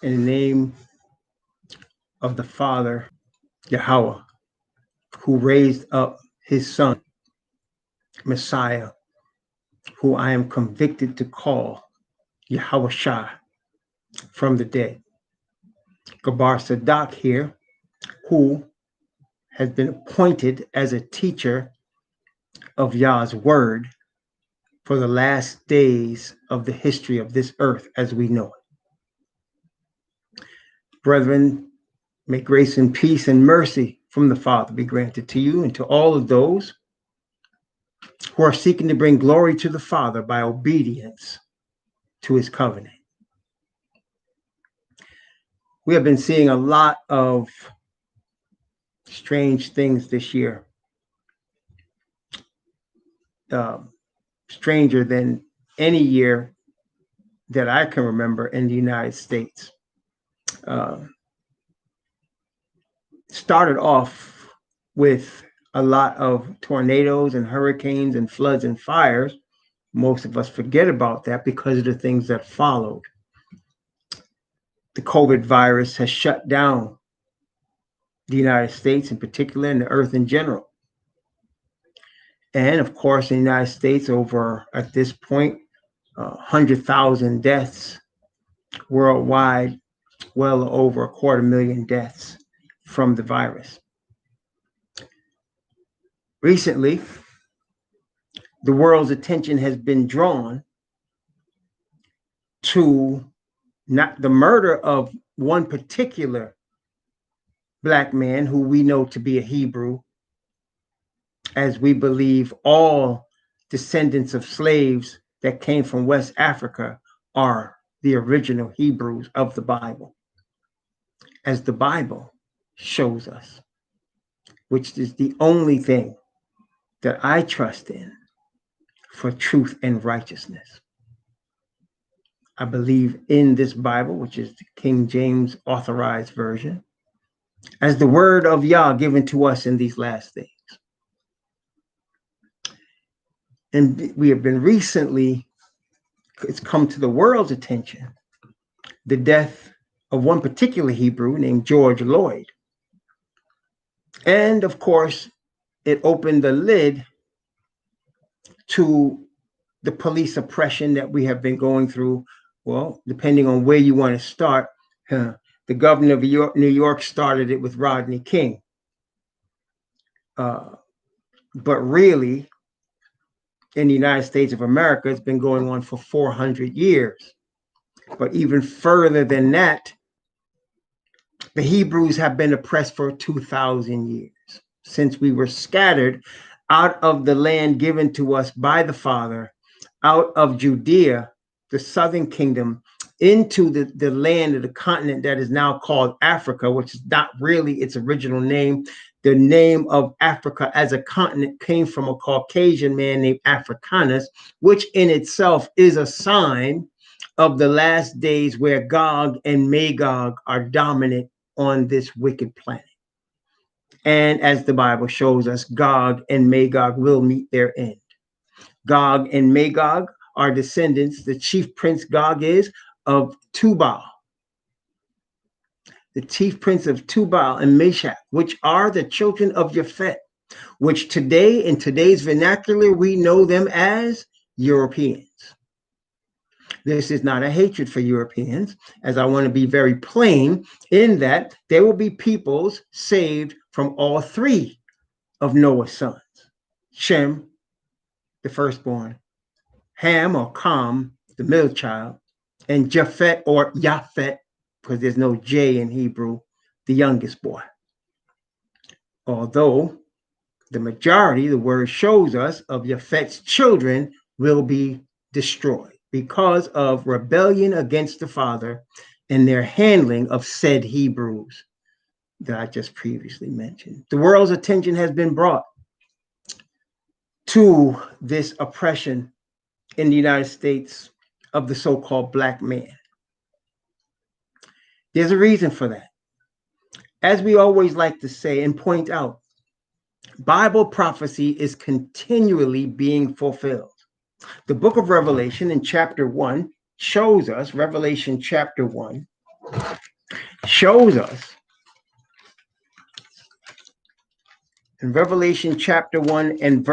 in the name of the Father, Yahweh, who raised up his Son, Messiah, who I am convicted to call Yahweh Shah from the dead. Gabar Sadak here, who has been appointed as a teacher of Yah's word for the last days of the history of this earth as we know it. Brethren, may grace and peace and mercy from the Father be granted to you and to all of those who are seeking to bring glory to the Father by obedience to his covenant. We have been seeing a lot of strange things this year, stranger than any year that I can remember in the United States. Started off with a lot of tornadoes and hurricanes and floods and fires. Most of us forget about that because of the things that followed. The COVID virus has shut down the United States in particular and the earth in general. And of course, in the United States, over at this point, 100,000 deaths worldwide, well over 250,000 deaths from the virus. Recently, the world's attention has been drawn to not the murder of one particular Black man who we know to be a Hebrew, as we believe all descendants of slaves that came from West Africa are the original Hebrews of the Bible, as the Bible shows us, which is the only thing that I trust in for truth and righteousness. I believe in this Bible, which is the King James Authorized Version, as the word of Yah given to us in these last days. And we have been recently, it's come to the world's attention, the death of one particular Hebrew named George Floyd. And of course, it opened the lid to the police oppression that we have been going through. Well, depending on where you want to start, the governor of New York started it with Rodney King. But really, in the United States of America, it's been going on for 400 years. But even further than that, the Hebrews have been oppressed for 2,000 years, since we were scattered out of the land given to us by the Father, out of Judea, the southern kingdom, into the land of the continent that is now called Africa, which is not really its original name. The name of Africa as a continent came from a Caucasian man named Africanus, which in itself is a sign of the last days where Gog and Magog are dominant on this wicked planet. And as the Bible shows us, Gog and Magog will meet their end. Gog and Magog are descendants, the chief prince Gog is, of Tubal. The chief prince of Tubal and Meshach, which are the children of Japhet, which today, in today's vernacular, we know them as Europeans. This is not a hatred for Europeans, as I want to be very plain in that there will be peoples saved from all three of Noah's sons: Shem, the firstborn, Ham or Kam, the middle child, and Japhet or Yaphet, because there's no J in Hebrew, the youngest boy. Although the majority, the word shows us, of Japhet's children will be destroyed because of rebellion against the Father and their handling of said Hebrews that I just previously mentioned. The world's attention has been brought to this oppression in the United States of the so-called Black man. There's a reason for that. As we always like to say and point out, Bible prophecy is continually being fulfilled. The book of Revelation in chapter 1 shows us, Revelation chapter 1, shows us in Revelation chapter 1 and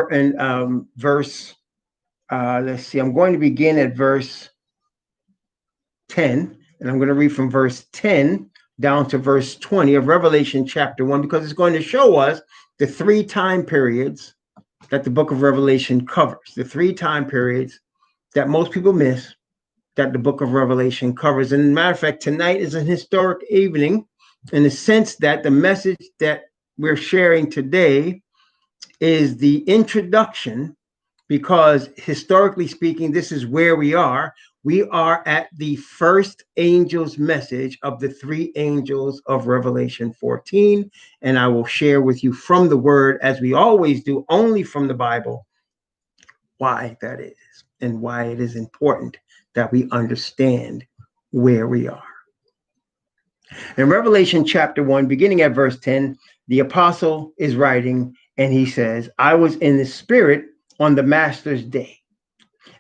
verse, let's see, I'm going to begin at verse 10, and I'm going to read from verse 10 down to verse 20 of Revelation chapter 1, because it's going to show us the 3 time periods that the book of Revelation covers, the 3 time periods that most people miss that the book of Revelation covers. And as a matter of fact, tonight is an historic evening in the sense that the message that we're sharing today is the introduction, because historically speaking, this is where we are. We are at the first angel's message of the 3 angels of Revelation 14. And I will share with you from the word, as we always do, only from the Bible, why that is and why it is important that we understand where we are. In Revelation chapter 1, beginning at verse 10, the apostle is writing, and he says, I was in the spirit on the master's day,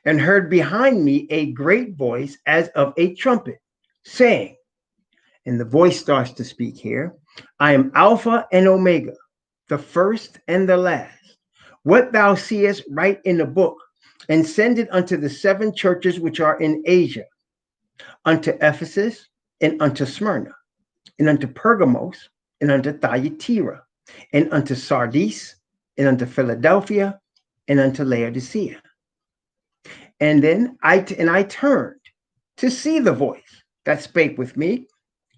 and heard behind me a great voice as of a trumpet, saying, and the voice starts to speak here, I am Alpha and Omega, the first and the last. What thou seest, write in the book, and send it unto the 7 churches which are in Asia, unto Ephesus, and unto Smyrna, and unto Pergamos, and unto Thyatira, and unto Sardis, and unto Philadelphia, and unto Laodicea. And then I turned to see the voice that spake with me,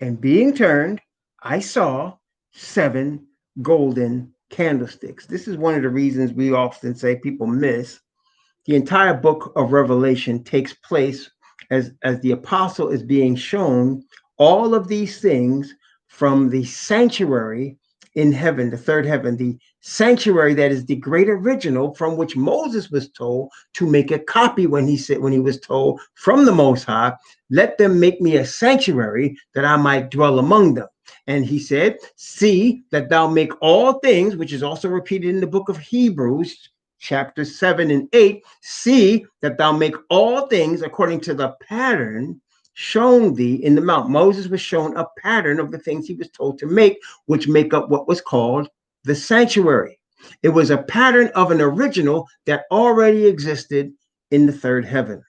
and being turned, I saw 7 golden candlesticks. This is one of the reasons we often say people miss. The entire book of Revelation takes place as the apostle is being shown all of these things from the sanctuary in heaven, the 3rd heaven, the sanctuary that is the great original from which Moses was told to make a copy when he was told from the Most High, let them make me a sanctuary that I might dwell among them. And he said, see that thou make all things, which is also repeated in the book of Hebrews, chapter 7 and 8, see that thou make all things according to the pattern shown thee in the mount. Moses was shown a pattern of the things he was told to make, which make up what was called the sanctuary. It was a pattern of an original that already existed in the 3rd heaven.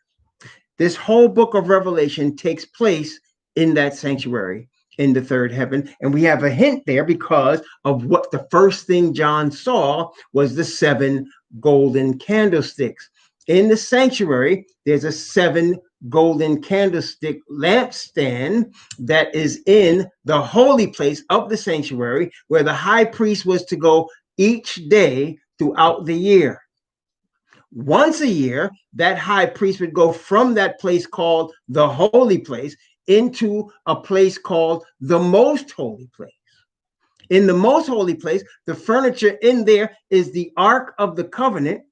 This whole book of Revelation takes place in that sanctuary in the 3rd heaven. And we have a hint there because of what the first thing John saw was the 7 golden candlesticks. In the sanctuary, there's a 7 golden candlestick lampstand that is in the holy place of the sanctuary, where the high priest was to go each day throughout the year. Once a year, that high priest would go from that place called the holy place into a place called the most holy place. In the most holy place, the furniture in there is the Ark of the Covenant,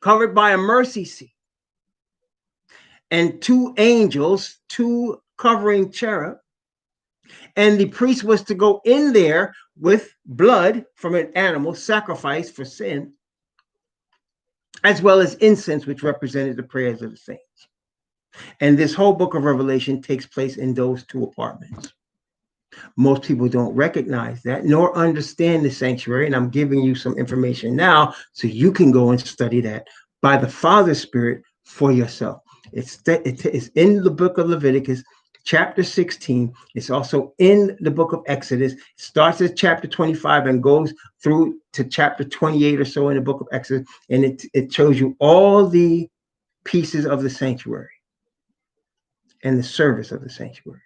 covered by a mercy seat, and 2 angels, 2 covering cherub. And the priest was to go in there with blood from an animal sacrificed for sin, as well as incense, which represented the prayers of the saints. And this whole book of Revelation takes place in those 2 apartments. Most people don't recognize that nor understand the sanctuary. And I'm giving you some information now so you can go and study that by the Father's Spirit for yourself. It's in the book of Leviticus, chapter 16. It's also in the book of Exodus. It starts at chapter 25 and goes through to chapter 28 or so in the book of Exodus. And it shows you all the pieces of the sanctuary and the service of the sanctuary,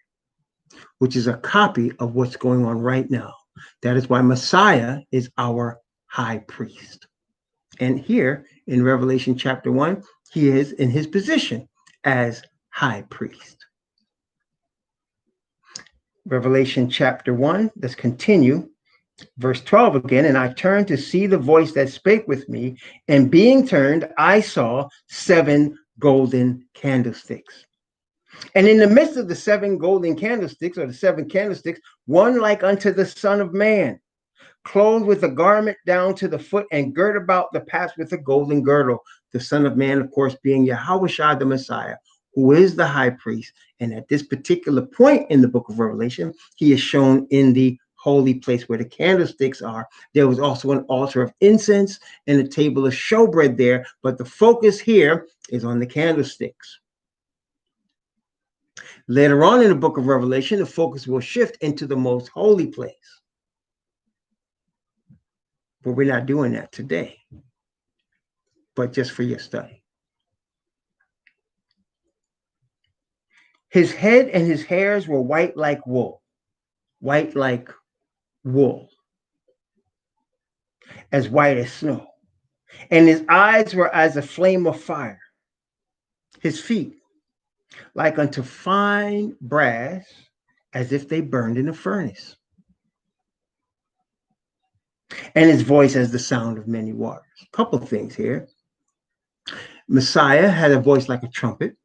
which is a copy of what's going on right now. That is why Messiah is our high priest. And here in Revelation chapter 1, he is in his position as high priest. Revelation chapter 1, let's continue. Verse 12 again, and I turned to see the voice that spake with me, and being turned, I saw 7 golden candlesticks. And in the midst of the 7 golden candlesticks, or the 7 candlesticks, one like unto the Son of Man, clothed with a garment down to the foot, and girt about the paps with a golden girdle. The Son of Man, of course, being Yahushua the Messiah, who is the high priest. And at this particular point in the book of Revelation, he is shown in the holy place where the candlesticks are. There was also an altar of incense and a table of showbread there, but the focus here is on the candlesticks. Later on in the book of Revelation, the focus will shift into the most holy place. But we're not doing that today, but just for your study. His head and his hairs were white like wool, as white as snow. And his eyes were as a flame of fire. His feet like unto fine brass, as if they burned in a furnace. And his voice as the sound of many waters. A couple of things here. Messiah had a voice like a trumpet.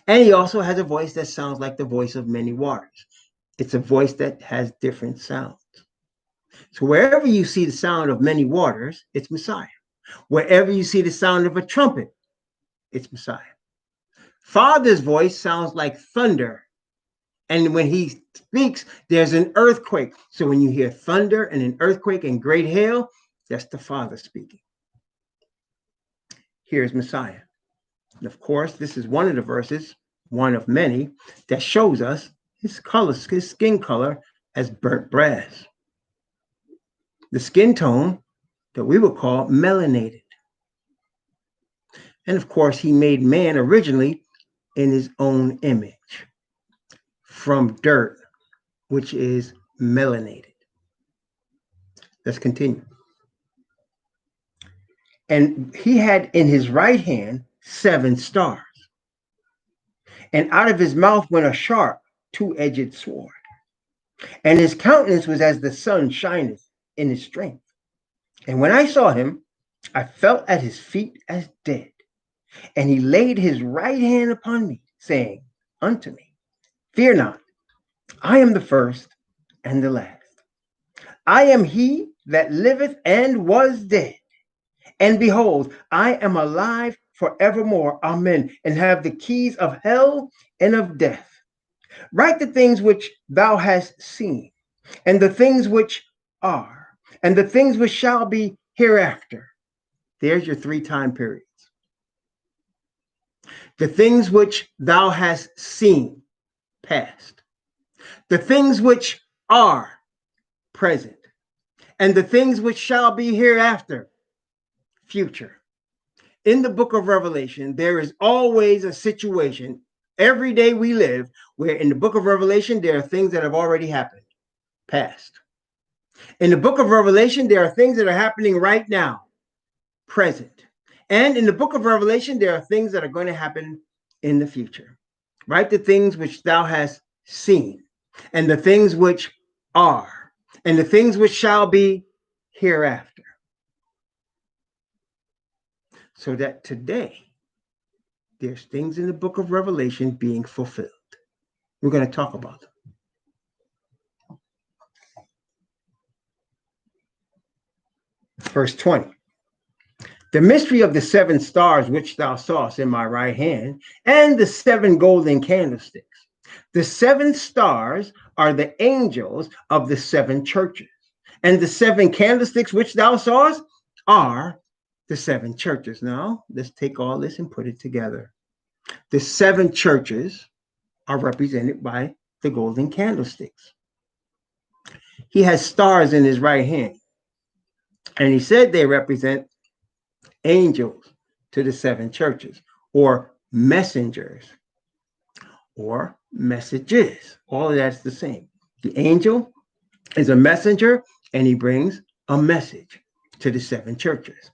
And he also has a voice that sounds like the voice of many waters. It's a voice that has different sounds. So wherever you see the sound of many waters, it's Messiah. Wherever you see the sound of a trumpet, it's Messiah. Father's voice sounds like thunder. And when he speaks, there's an earthquake. So when you hear thunder and an earthquake and great hail, that's the Father speaking. Here's Messiah. And of course, this is one of the verses, one of many, that shows us his color, his skin color as burnt brass. The skin tone that we would call melanated. And of course, he made man originally in his own image from dirt, which is melanated. Let's continue. And he had in his right hand 7 stars. And out of his mouth went a sharp, 2-edged sword. And his countenance was as the sun shineth in his strength. And when I saw him, I fell at his feet as dead. And he laid his right hand upon me, saying unto me, Fear not, I am the first and the last. I am he that liveth and was dead. And behold, I am alive forevermore. Amen. And have the keys of hell and of death. Write the things which thou hast seen, and the things which are, and the things which shall be hereafter. There's your 3 time periods. The things which thou hast seen, past. The things which are, present. And the things which shall be hereafter, future. In the book of Revelation, there is always a situation every day we live where in the book of Revelation, there are things that have already happened, past. In the book of Revelation, there are things that are happening right now, present. And in the book of Revelation, there are things that are going to happen in the future. Write the things which thou hast seen, and the things which are, and the things which shall be hereafter. So that today, there's things in the book of Revelation being fulfilled. We're going to talk about them. Verse 20. The mystery of the 7 stars which thou sawest in my right hand, and the 7 golden candlesticks. The 7 stars are the angels of the 7 churches, and the 7 candlesticks which thou sawest are the 7 churches. Now, let's take all this and put it together. The 7 churches are represented by the golden candlesticks. He has stars in his right hand, and he said they represent angels to the 7 churches, or messengers, or messages. All of that's the same. The angel is a messenger, and he brings a message to the 7 churches.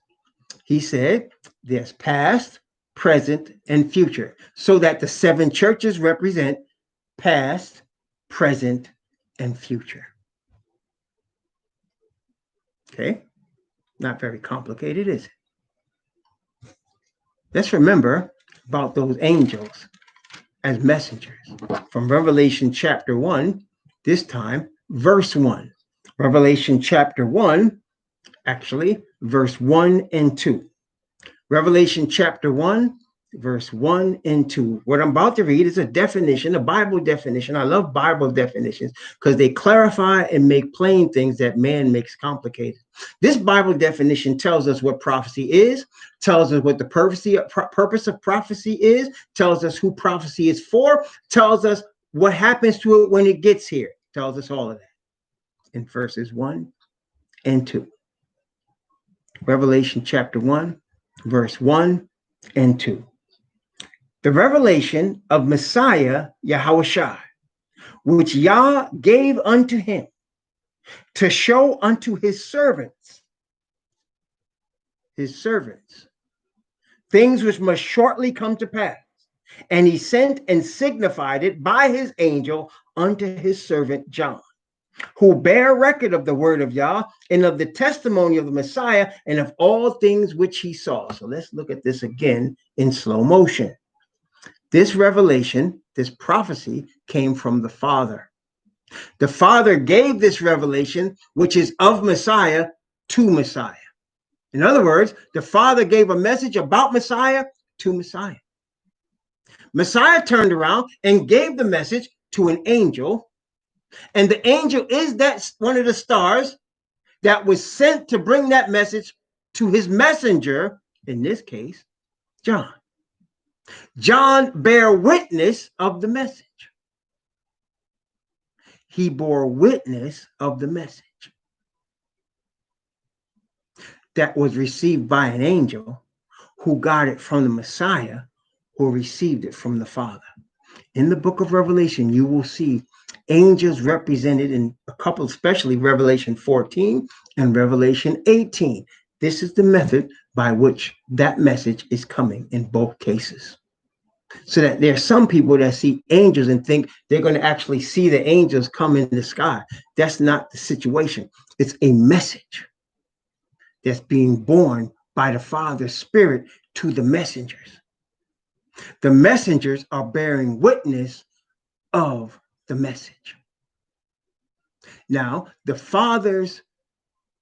He said there's past, present, and future, so that the 7 churches represent past, present, and future. Okay? Not very complicated, is it? Let's remember about those angels as messengers. From Revelation chapter 1, this time, verse 1. Revelation chapter 1, actually, verse 1 and 2. Revelation chapter 1, verse 1 and 2. What I'm about to read is a definition, a Bible definition. I love Bible definitions because they clarify and make plain things that man makes complicated. This Bible definition tells us what prophecy is, tells us what the purpose of prophecy is, tells us who prophecy is for, tells us what happens to it when it gets here, tells us all of that in verses 1 and 2. Revelation chapter 1, verse 1 and 2. The revelation of Messiah Yahushua, which Yah gave unto him to show unto his servants, things which must shortly come to pass. And he sent and signified it by his angel unto his servant John, who bear record of the word of Yah and of the testimony of the Messiah and of all things which he saw. So let's look at this again in slow motion. This revelation, this prophecy, came from the Father. The Father gave this revelation, which is of Messiah, to Messiah. In other words, the Father gave a message about Messiah to Messiah. Messiah turned around and gave the message to an angel, and the angel is that one of the stars that was sent to bring that message to his messenger, in this case, John. John bare witness of the message. He bore witness of the message that was received by an angel who got it from the Messiah, who received it from the Father. In the book of Revelation, you will see angels represented in a couple, especially Revelation 14 and Revelation 18. This is the method by which that message is coming in both cases. So that there are some people that see angels and think they're going to actually see the angels come in the sky. That's not the situation. It's a message that's being borne by the Father's Spirit to the messengers. The messengers are bearing witness of the message. Now, the Father's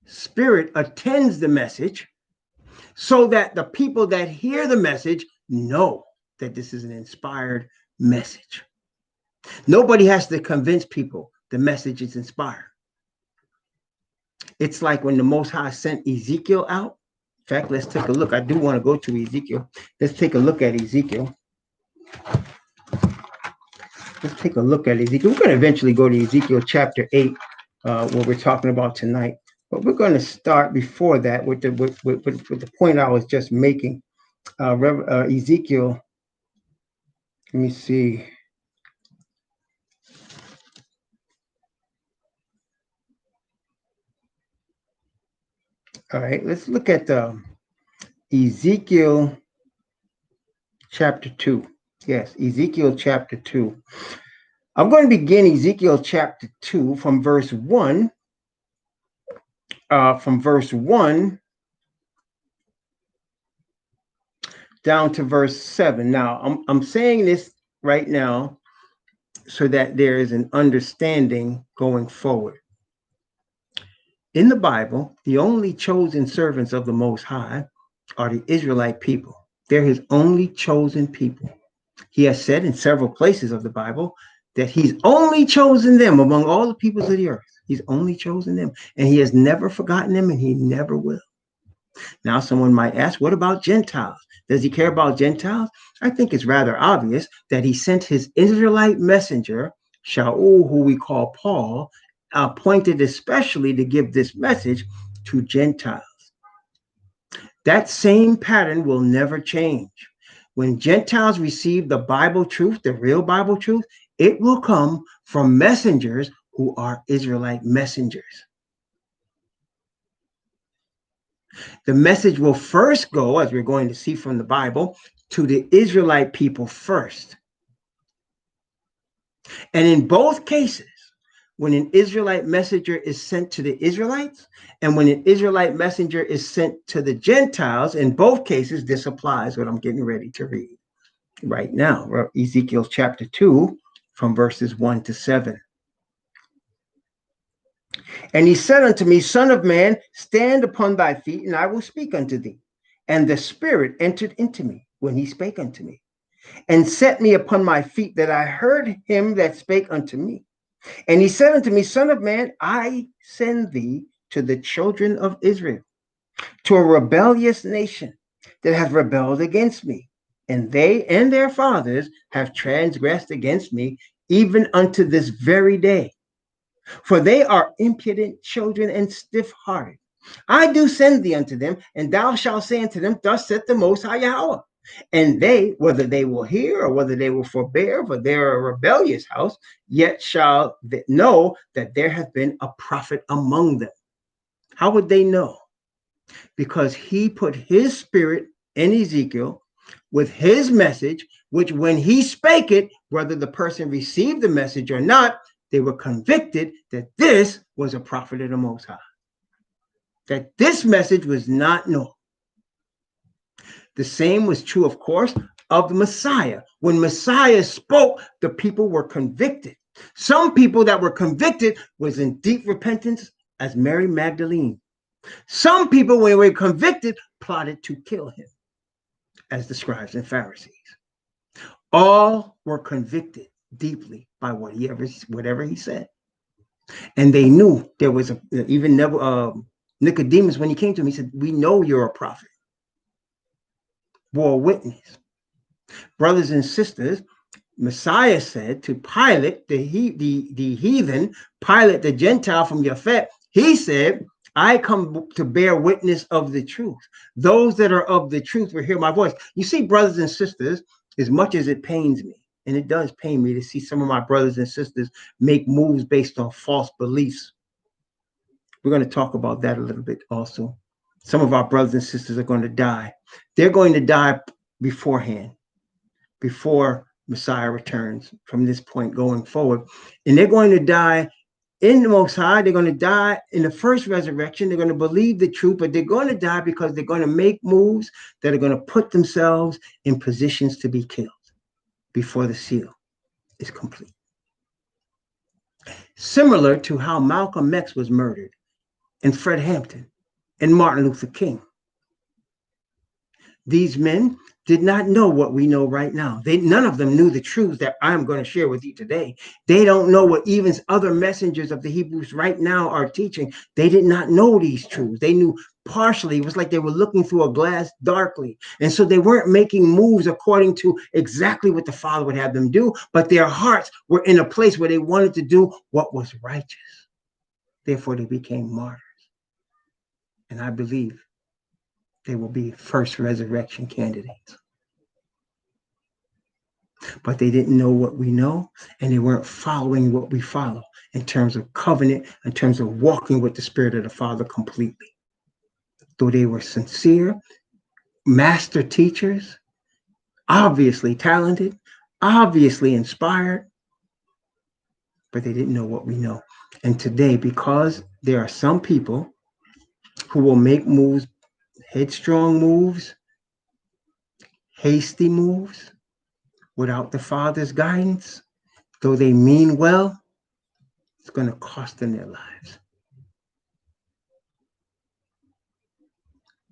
Spirit attends the message so that the people that hear the message know that this is an inspired message. Nobody has to convince people the message is inspired. It's like when the Most High sent Ezekiel out. In fact, let's take a look. I do want to go to Ezekiel. Let's take a look at Ezekiel. Let's take a look at Ezekiel. We're going to eventually go to Ezekiel chapter 8, what we're talking about tonight. But we're going to start before that with the point I was just making. Ezekiel, let me see. All right, let's look at Ezekiel chapter 2. Yes, Ezekiel chapter 2. I'm going to begin Ezekiel chapter 2 from verse 1. From verse 1 down to verse 7. Now, I'm saying this right now so that there is an understanding going forward. In the Bible, the only chosen servants of the Most High are the Israelite people. They're his only chosen people. He has said in several places of the Bible that he's only chosen them among all the peoples of the earth. He's only chosen them, and he has never forgotten them, and he never will. Now, someone might ask, what about Gentiles? Does he care about Gentiles? I think it's rather obvious that he sent his Israelite messenger, Shaul, who we call Paul, appointed especially to give this message to Gentiles. That same pattern will never change. When Gentiles receive the Bible truth, the real Bible truth, it will come from messengers who are Israelite messengers. The message will first go, as we're going to see from the Bible, to the Israelite people first. And in both cases, when an Israelite messenger is sent to the Israelites and when an Israelite messenger is sent to the Gentiles, in both cases, this applies what I'm getting ready to read right now. Ezekiel chapter 2 from verses 1 to 7. And he said unto me, Son of man, stand upon thy feet, and I will speak unto thee. And the Spirit entered into me, when he spake unto me, and set me upon my feet, that I heard him that spake unto me. And he said unto me, Son of man, I send thee to the children of Israel, to a rebellious nation that hath rebelled against me, and they and their fathers have transgressed against me, even unto this very day. For they are impudent children and stiff-hearted. I do send thee unto them, and thou shalt say unto them, Thus saith the Most High Yahweh. And they, whether they will hear or whether they will forbear, for they are a rebellious house, yet shall they know that there hath been a prophet among them. How would they know? Because he put his spirit in Ezekiel with his message, which when he spake it, whether the person received the message or not, they were convicted that this was a prophet of the Most High, that this message was not known. The same was true, of course, of the Messiah. When Messiah spoke, the people were convicted. Some people that were convicted was in deep repentance, as Mary Magdalene. Some people, when they were convicted, plotted to kill him, as the scribes and Pharisees. All were convicted deeply by whatever he said. And they knew there was even Nicodemus, when he came to him, he said, we know you're a prophet. Bore witness. Brothers and sisters, Messiah said to Pilate, the heathen, Pilate, the Gentile from Japhet, he said, I come to bear witness of the truth. Those that are of the truth will hear my voice. You see, brothers and sisters, as much as it pains me, and it does pain me to see some of my brothers and sisters make moves based on false beliefs. We're going to talk about that a little bit also. Some of our brothers and sisters are going to die. They're going to die beforehand, before Messiah returns from this point going forward. And they're going to die in the Most High. They're going to die in the first resurrection. They're going to believe the truth, but they're going to die because they're going to make moves that are going to put themselves in positions to be killed before the seal is complete. Similar to how Malcolm X was murdered, and Fred Hampton, and Martin Luther King. These men did not know what we know right now. None of them knew the truths that I'm going to share with you today. They don't know what even other messengers of the Hebrews right now are teaching. They did not know these truths. They knew partially. It was like they were looking through a glass darkly. And so they weren't making moves according to exactly what the Father would have them do, but their hearts were in a place where they wanted to do what was righteous. Therefore, they became martyrs. And I believe they will be first resurrection candidates. But they didn't know what we know, and they weren't following what we follow in terms of covenant, in terms of walking with the Spirit of the Father completely. Though they were sincere, master teachers, obviously talented, obviously inspired, but they didn't know what we know. And today, because there are some people who will make moves, headstrong moves, hasty moves, without the Father's guidance, though they mean well, it's going to cost them their lives.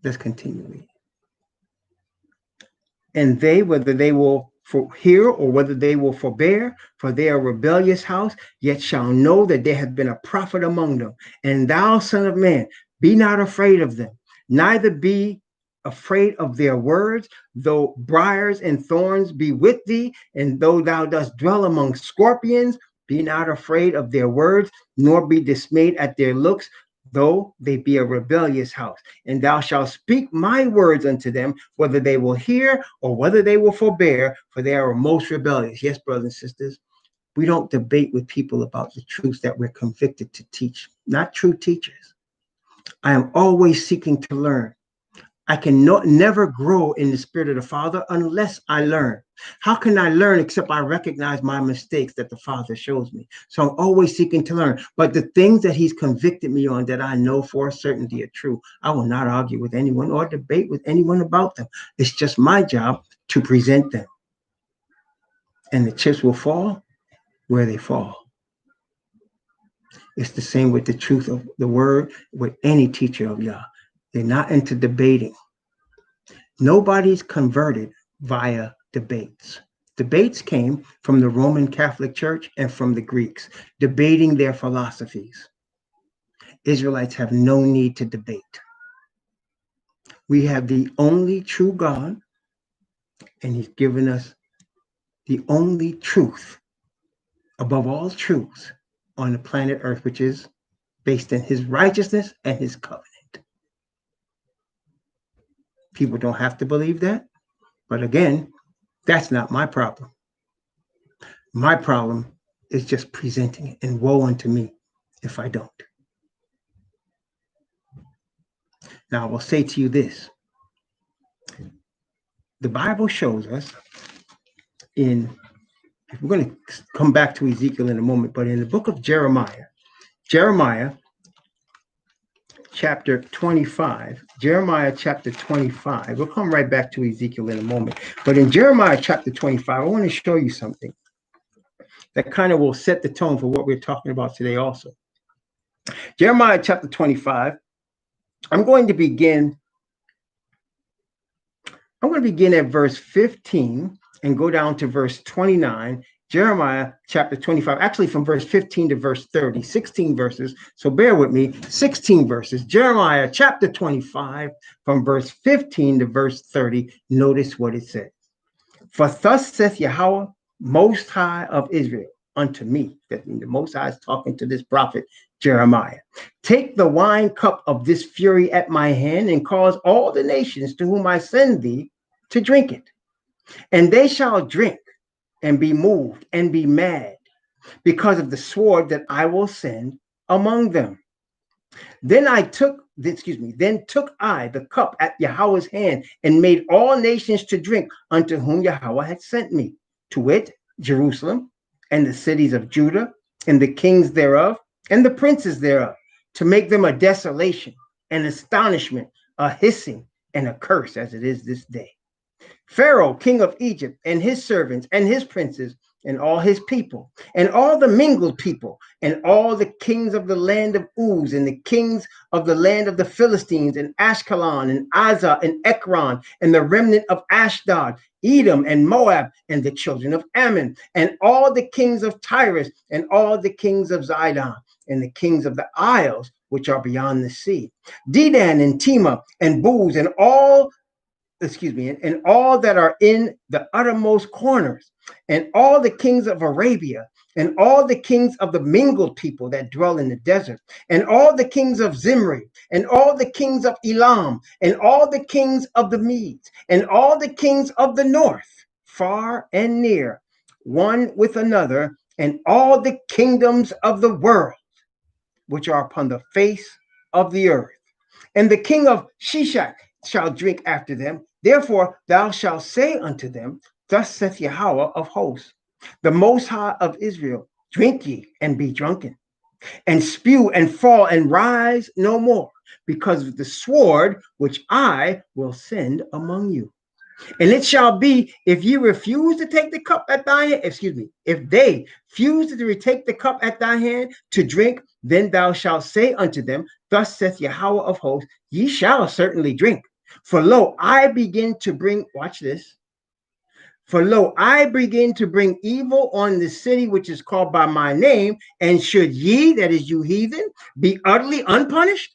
Let's continue. And they, whether they will hear or whether they will forbear, for they are a rebellious house, yet shall know that there hath been a prophet among them. And thou, son of man, be not afraid of them, neither be afraid of their words, though briars and thorns be with thee, and though thou dost dwell among scorpions, be not afraid of their words, nor be dismayed at their looks, though they be a rebellious house. And thou shalt speak my words unto them, whether they will hear or whether they will forbear, for they are most rebellious. Yes, brothers and sisters, we don't debate with people about the truths that we're convicted to teach, not true teachers. I am always seeking to learn. I can never grow in the Spirit of the Father unless I learn. How can I learn except I recognize my mistakes that the Father shows me? So I'm always seeking to learn. But the things that he's convicted me on that I know for a certainty are true, I will not argue with anyone or debate with anyone about them. It's just my job to present them. And the chips will fall where they fall. It's the same with the truth of the word, with any teacher of Yah. They're not into debating. Nobody's converted via debates. Debates came from the Roman Catholic Church and from the Greeks, debating their philosophies. Israelites have no need to debate. We have the only true God, and he's given us the only truth above all truths on the planet Earth, which is based in his righteousness and his covenant. People don't have to believe that, but again, that's not my problem. My problem is just presenting it, and woe unto me if I don't. Now, I will say to you this. The Bible shows us we're going to come back to Ezekiel in a moment, but in the book of Jeremiah chapter 25, we'll come right back to Ezekiel in a moment, but in Jeremiah chapter 25, I want to show you something that kind of will set the tone for what we're talking about today also. Jeremiah chapter 25, I'm going to begin at verse 15 and go down to verse 29. Jeremiah chapter 25, actually from verse 15 to verse 30, 16 verses. So bear with me, 16 verses. Jeremiah chapter 25, from verse 15 to verse 30. Notice what it says. For thus saith Yahweh, Most High of Israel, unto me, that the Most High is talking to this prophet Jeremiah. Take the wine cup of this fury at my hand and cause all the nations to whom I send thee to drink it. And they shall drink and be moved and be mad because of the sword that I will send among them. Then took I the cup at Yahweh's hand and made all nations to drink unto whom Yahweh had sent me, to wit, Jerusalem and the cities of Judah and the kings thereof and the princes thereof, to make them a desolation, an astonishment, a hissing, and a curse, as it is this day. Pharaoh, king of Egypt, and his servants, and his princes, and all his people, and all the mingled people, and all the kings of the land of Uz, and the kings of the land of the Philistines, and Ashkelon, and Azah, and Ekron, and the remnant of Ashdod, Edom, and Moab, and the children of Ammon, and all the kings of Tyrus, and all the kings of Zidon, and the kings of the isles which are beyond the sea, Dedan, and Tema, and Buz, and all that are in the uttermost corners, and all the kings of Arabia, and all the kings of the mingled people that dwell in the desert, and all the kings of Zimri, and all the kings of Elam, and all the kings of the Medes, and all the kings of the north, far and near, one with another, and all the kingdoms of the world, which are upon the face of the earth. And the king of Shishak shall drink after them. Therefore thou shalt say unto them, Thus saith Yahweh of hosts, the Most High of Israel, drink ye and be drunken, and spew and fall and rise no more, because of the sword which I will send among you. And it shall be, if ye refuse to take the cup at thy hand, if they refuse to take the cup at thy hand to drink, then thou shalt say unto them, Thus saith Yahweh of hosts, ye shall certainly drink. For lo, I begin to bring, watch this. For lo, I begin to bring evil on the city which is called by my name, and should ye, that is you heathen, be utterly unpunished?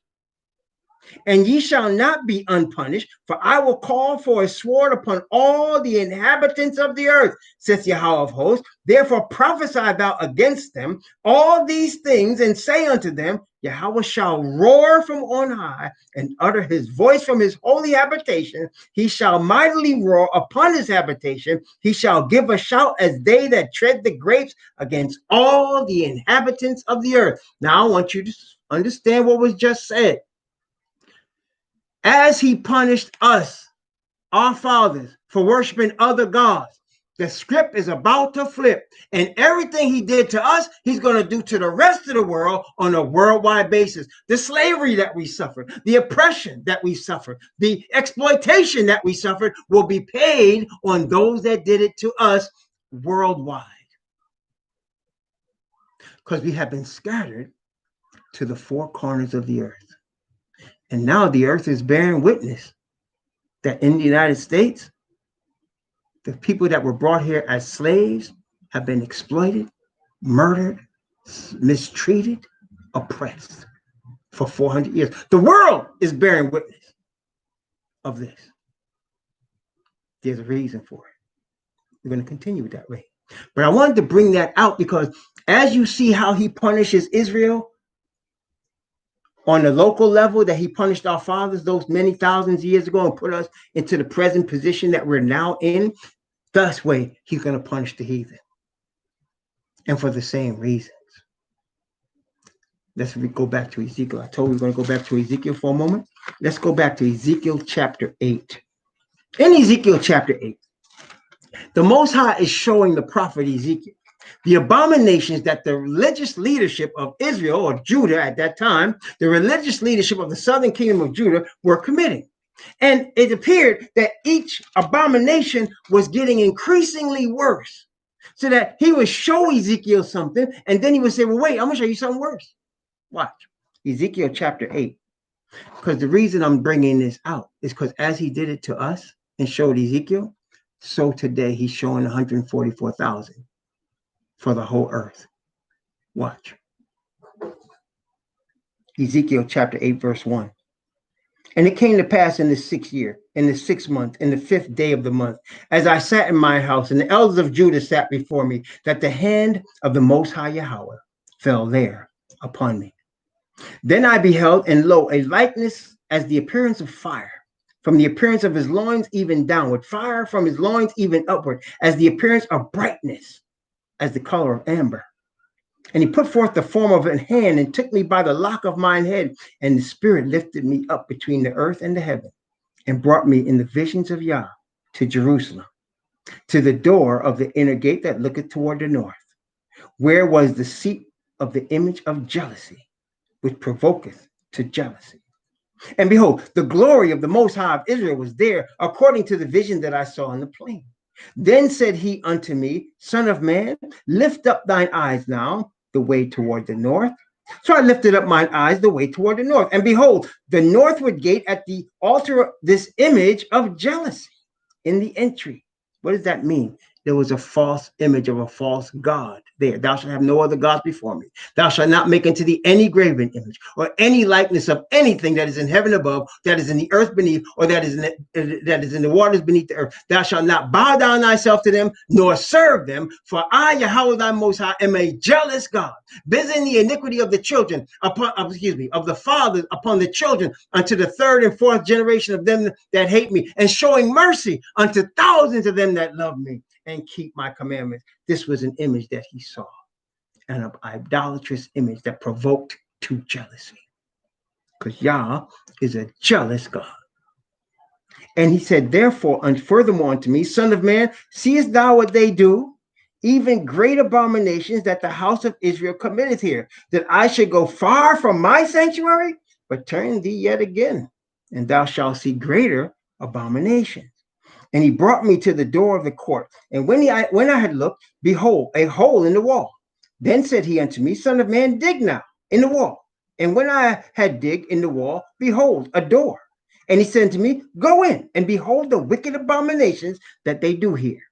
And ye shall not be unpunished, for I will call for a sword upon all the inhabitants of the earth, saith Yahweh of hosts. Therefore prophesy thou against them all these things, and say unto them, Yahweh shall roar from on high, and utter his voice from his holy habitation. He shall mightily roar upon his habitation. He shall give a shout as they that tread the grapes against all the inhabitants of the earth. Now I want you to understand what was just said. As he punished us, our fathers, for worshiping other gods, the script is about to flip, and everything he did to us, he's going to do to the rest of the world on a worldwide basis. The slavery that we suffered, the oppression that we suffered, the exploitation that we suffered will be paid on those that did it to us worldwide. Because we have been scattered to the four corners of the earth. And now the earth is bearing witness that in the United States, The people that were brought here as slaves have been exploited, murdered, mistreated, oppressed for 400 years. The world is bearing witness of this. There's a reason for it. We're going to continue that way. But I wanted to bring that out because as you see how he punishes Israel on the local level, that he punished our fathers those many thousands of years ago and put us into the present position that we're now in, thus way he's going to punish the heathen. And for the same reasons. Let's go back to Ezekiel. I told you we're going to go back to Ezekiel for a moment. Let's go back to Ezekiel chapter 8. In Ezekiel chapter 8, the Most High is showing the prophet Ezekiel the abominations that the religious leadership of Israel or Judah at that time, the religious leadership of the southern kingdom of Judah were committing. And it appeared that each abomination was getting increasingly worse. So that he would show Ezekiel something, and then he would say, well, wait, I'm going to show you something worse. Watch. Ezekiel chapter 8. Because the reason I'm bringing this out is because as he did it to us and showed Ezekiel, so today he's showing 144,000 for the whole earth. Watch. Ezekiel chapter 8, verse 1. And it came to pass in the 6th year, in the 6th month, in the 5th day of the month, as I sat in my house, and the elders of Judah sat before me, that the hand of the Most High Yahweh fell there upon me. Then I beheld, and lo, a likeness as the appearance of fire, from the appearance of his loins even downward, fire from his loins even upward, as the appearance of brightness, as the color of amber. And he put forth the form of a hand and took me by the lock of mine head, and the Spirit lifted me up between the earth and the heaven, and brought me in the visions of Yah to Jerusalem, to the door of the inner gate that looketh toward the north, where was the seat of the image of jealousy, which provoketh to jealousy. And behold, the glory of the Most High of Israel was there, according to the vision that I saw in the plain. Then said he unto me, Son of man, lift up thine eyes now the way toward the north. So I lifted up mine eyes the way toward the north, and behold, the northward gate at the altar, this image of jealousy in the entry. What does that mean? There was a false image of a false god there. Thou shalt have no other gods before me. Thou shalt not make unto thee any graven image or any likeness of anything that is in heaven above, that is in the earth beneath, or that is in the waters beneath the earth. Thou shalt not bow down thyself to them, nor serve them. For I, Yahweh thy Most High, am a jealous God, visiting the iniquity of the children of the fathers upon the children, unto the 3rd and 4th generation of them that hate me, and showing mercy unto thousands of them that love me and keep my commandments. This was an image that he saw, an idolatrous image that provoked to jealousy, because Yah is a jealous God. And he said, therefore, and furthermore unto me, Son of man, seest thou what they do? Even great abominations that the house of Israel committeth here, that I should go far from my sanctuary, but turn thee yet again, and thou shalt see greater abominations. And he brought me to the door of the court. And when I had looked, behold, a hole in the wall. Then said he unto me, Son of man, dig now in the wall. And when I had digged in the wall, behold, a door. And he said to me, go in and behold the wicked abominations that they do here.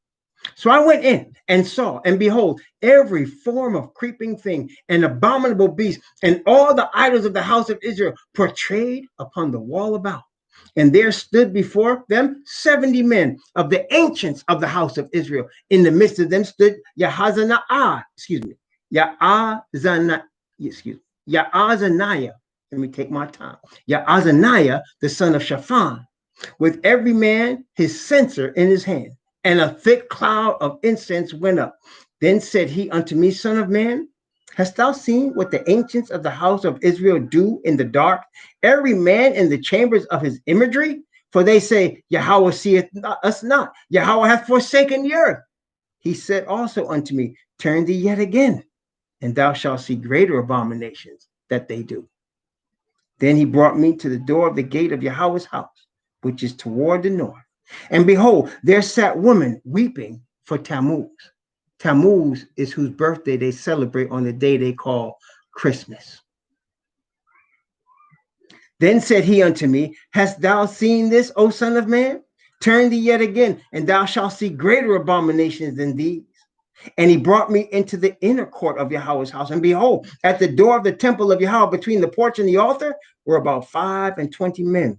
So I went in and saw, and behold, every form of creeping thing and abominable beast, and all the idols of the house of Israel portrayed upon the wall about. And there stood before them 70 men of the ancients of the house of Israel. In the midst of them stood Yaazaniah. Let me take my time. Yaazaniah, the son of Shaphan, with every man his censer in his hand, and a thick cloud of incense went up. Then said he unto me, Son of man, hast thou seen what the ancients of the house of Israel do in the dark, every man in the chambers of his imagery? For they say, Yahweh seeth us not. Yahweh hath forsaken the earth. He said also unto me, turn thee yet again, and thou shalt see greater abominations that they do. Then he brought me to the door of the gate of Yahweh's house, which is toward the north. And behold, there sat women weeping for Tammuz. Tammuz is whose birthday they celebrate on the day they call Christmas. Then said he unto me, hast thou seen this, O son of man? Turn thee yet again, and thou shalt see greater abominations than these. And he brought me into the inner court of Yahweh's house. And behold, at the door of the temple of Yahweh, between the porch and the altar, were about 25 men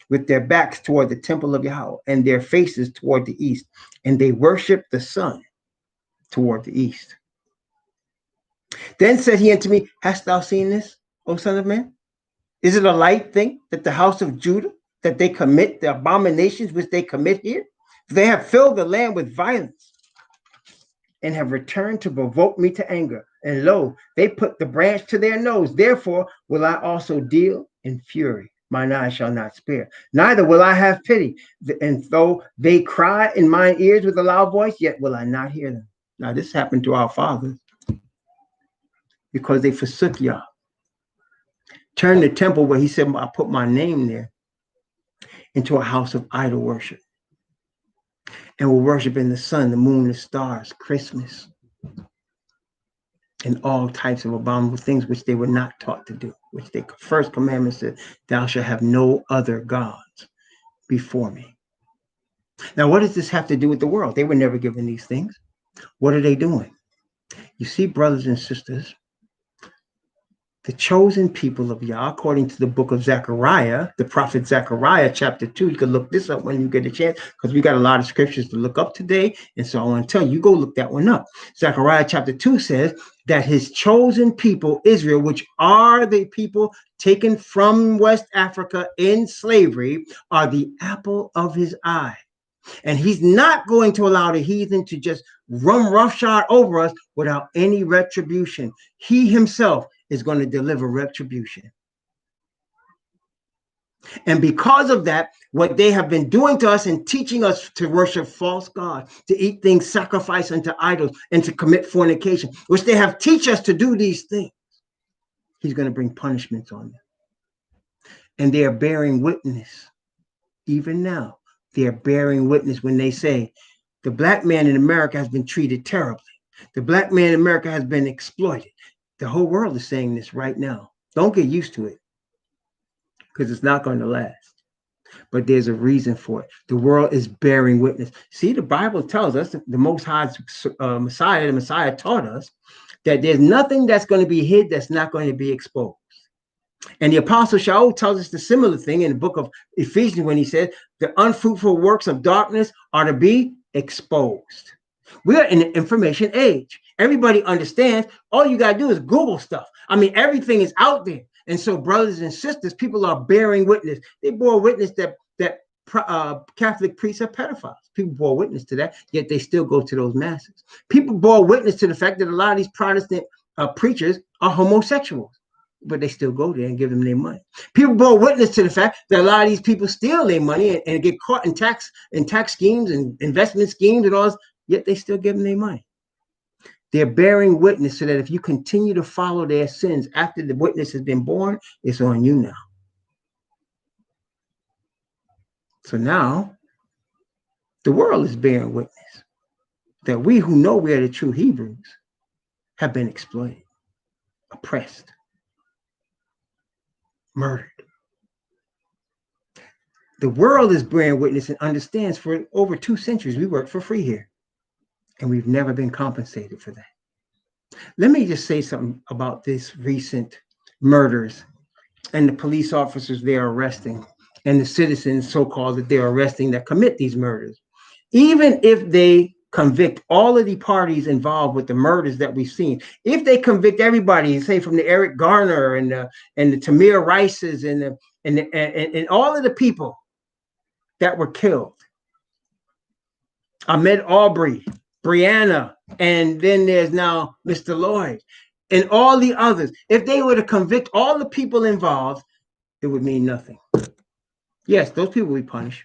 with their backs toward the temple of Yahweh and their faces toward the east. And they worshiped the sun toward the east. Then said he unto me, hast thou seen this, O son of man? Is it a light thing that the house of Judah, that they commit the abominations which they commit here? For they have filled the land with violence and have returned to provoke me to anger. And lo, they put the branch to their nose. Therefore will I also deal in fury. Mine eye shall not spare, neither will I have pity. And though they cry in mine ears with a loud voice, yet will I not hear them. Now this happened to our fathers because they forsook Yah. Turned the temple where he said, I put my name there, into a house of idol worship. And will worship in the sun, the moon, the stars, Christmas, and all types of abominable things which they were not taught to do, which the first commandment said, thou shalt have no other gods before me. Now, what does this have to do with the world? They were never given these things. What are they doing? You see, brothers and sisters, the chosen people of Yah, according to the book of Zechariah, the prophet Zechariah, chapter 2. You can look this up when you get a chance, because we got a lot of scriptures to look up today. And so I want to tell you, go look that one up. Zechariah chapter 2 says that his chosen people, Israel, which are the people taken from West Africa in slavery, are the apple of his eye. And he's not going to allow the heathen to just run roughshod over us without any retribution. He himself is going to deliver retribution. And because of that, what they have been doing to us and teaching us to worship false gods, to eat things sacrificed unto idols, and to commit fornication, which they have teach us to do these things, he's going to bring punishments on them. And they are bearing witness. Even now, they are bearing witness when they say, the black man in America has been treated terribly. The black man in America has been exploited. The whole world is saying this right now. Don't get used to it, because it's not going to last. But there's a reason for it. The world is bearing witness. See, the Bible tells us, the Most High Messiah, the Messiah taught us that there's nothing that's going to be hid that's not going to be exposed. And the Apostle Shaul tells us the similar thing in the book of Ephesians when he said, the unfruitful works of darkness are to be exposed. We are in an information age. Everybody understands. All you got to do is Google stuff. I mean, everything is out there. And so, brothers and sisters, people are bearing witness. They bore witness that Catholic priests are pedophiles. People bore witness to that, yet they still go to those masses. People bore witness to the fact that a lot of these Protestant preachers are homosexuals, but they still go there and give them their money. People bore witness to the fact that a lot of these people steal their money and get caught in tax schemes and investment schemes and all this, yet they still give them their money. They're bearing witness so that if you continue to follow their sins after the witness has been born, it's on you now. So now the world is bearing witness that we who know we are the true Hebrews have been exploited, oppressed, murdered. The world is bearing witness and understands for over 2 centuries we worked for free here, and we've never been compensated for that. Let me just say something about this recent murders and the police officers they're arresting and the citizens, so-called, that they're arresting that commit these murders. Even if they convict all of the parties involved with the murders that we've seen, if they convict everybody, say from the Eric Garner and the Tamir Rices and all of the people that were killed, Ahmaud Arbery, Breonna, and then there's now Mr. Lloyd, and all the others, if they were to convict all the people involved, it would mean nothing. Yes, those people would be punished,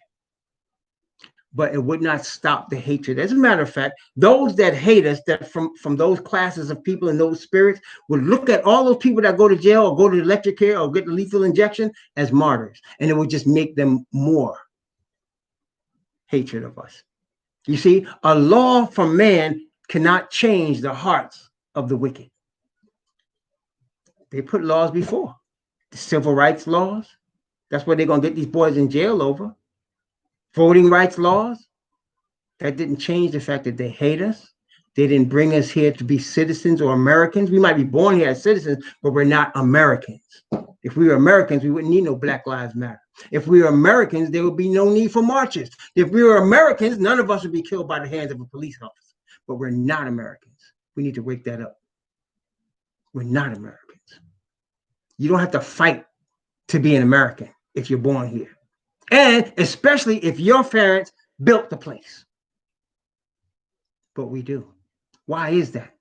but it would not stop the hatred. As a matter of fact, those that hate us, that from those classes of people and those spirits, would look at all those people that go to jail or go to electric care or get the lethal injection as martyrs, and it would just make them more hatred of us. You see, a law from man cannot change the hearts of the wicked. They put laws before. The civil rights laws. That's what they're going to get these boys in jail over. voting rights laws, that didn't change the fact that they hate us. They didn't bring us here to be citizens or Americans. We might be born here as citizens, but we're not Americans. If we were Americans, we wouldn't need no Black Lives Matter. If we were Americans, there would be no need for marches. If we were Americans, none of us would be killed by the hands of a police officer. But we're not Americans. We need to wake that up. We're not Americans. You don't have to fight to be an American if you're born here. And especially if your parents built the place. But we do. Why is that?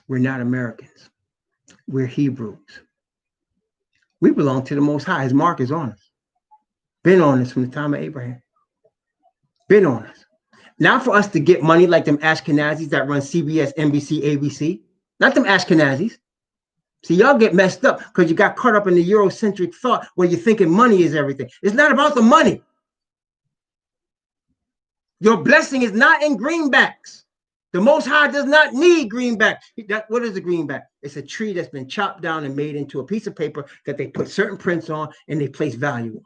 We're not Americans. We're Hebrews. We belong to the Most High. His mark is on us. Been on us from the time of Abraham. Been on us. Not for us to get money like them Ashkenazis that run CBS, NBC, ABC. Not them Ashkenazis. See, y'all get messed up because you got caught up in the Eurocentric thought where you're thinking money is everything. It's not about the money. Your blessing is not in greenbacks. The Most High does not need greenback. What is a greenback? It's a tree that's been chopped down and made into a piece of paper that they put certain prints on and they place value on.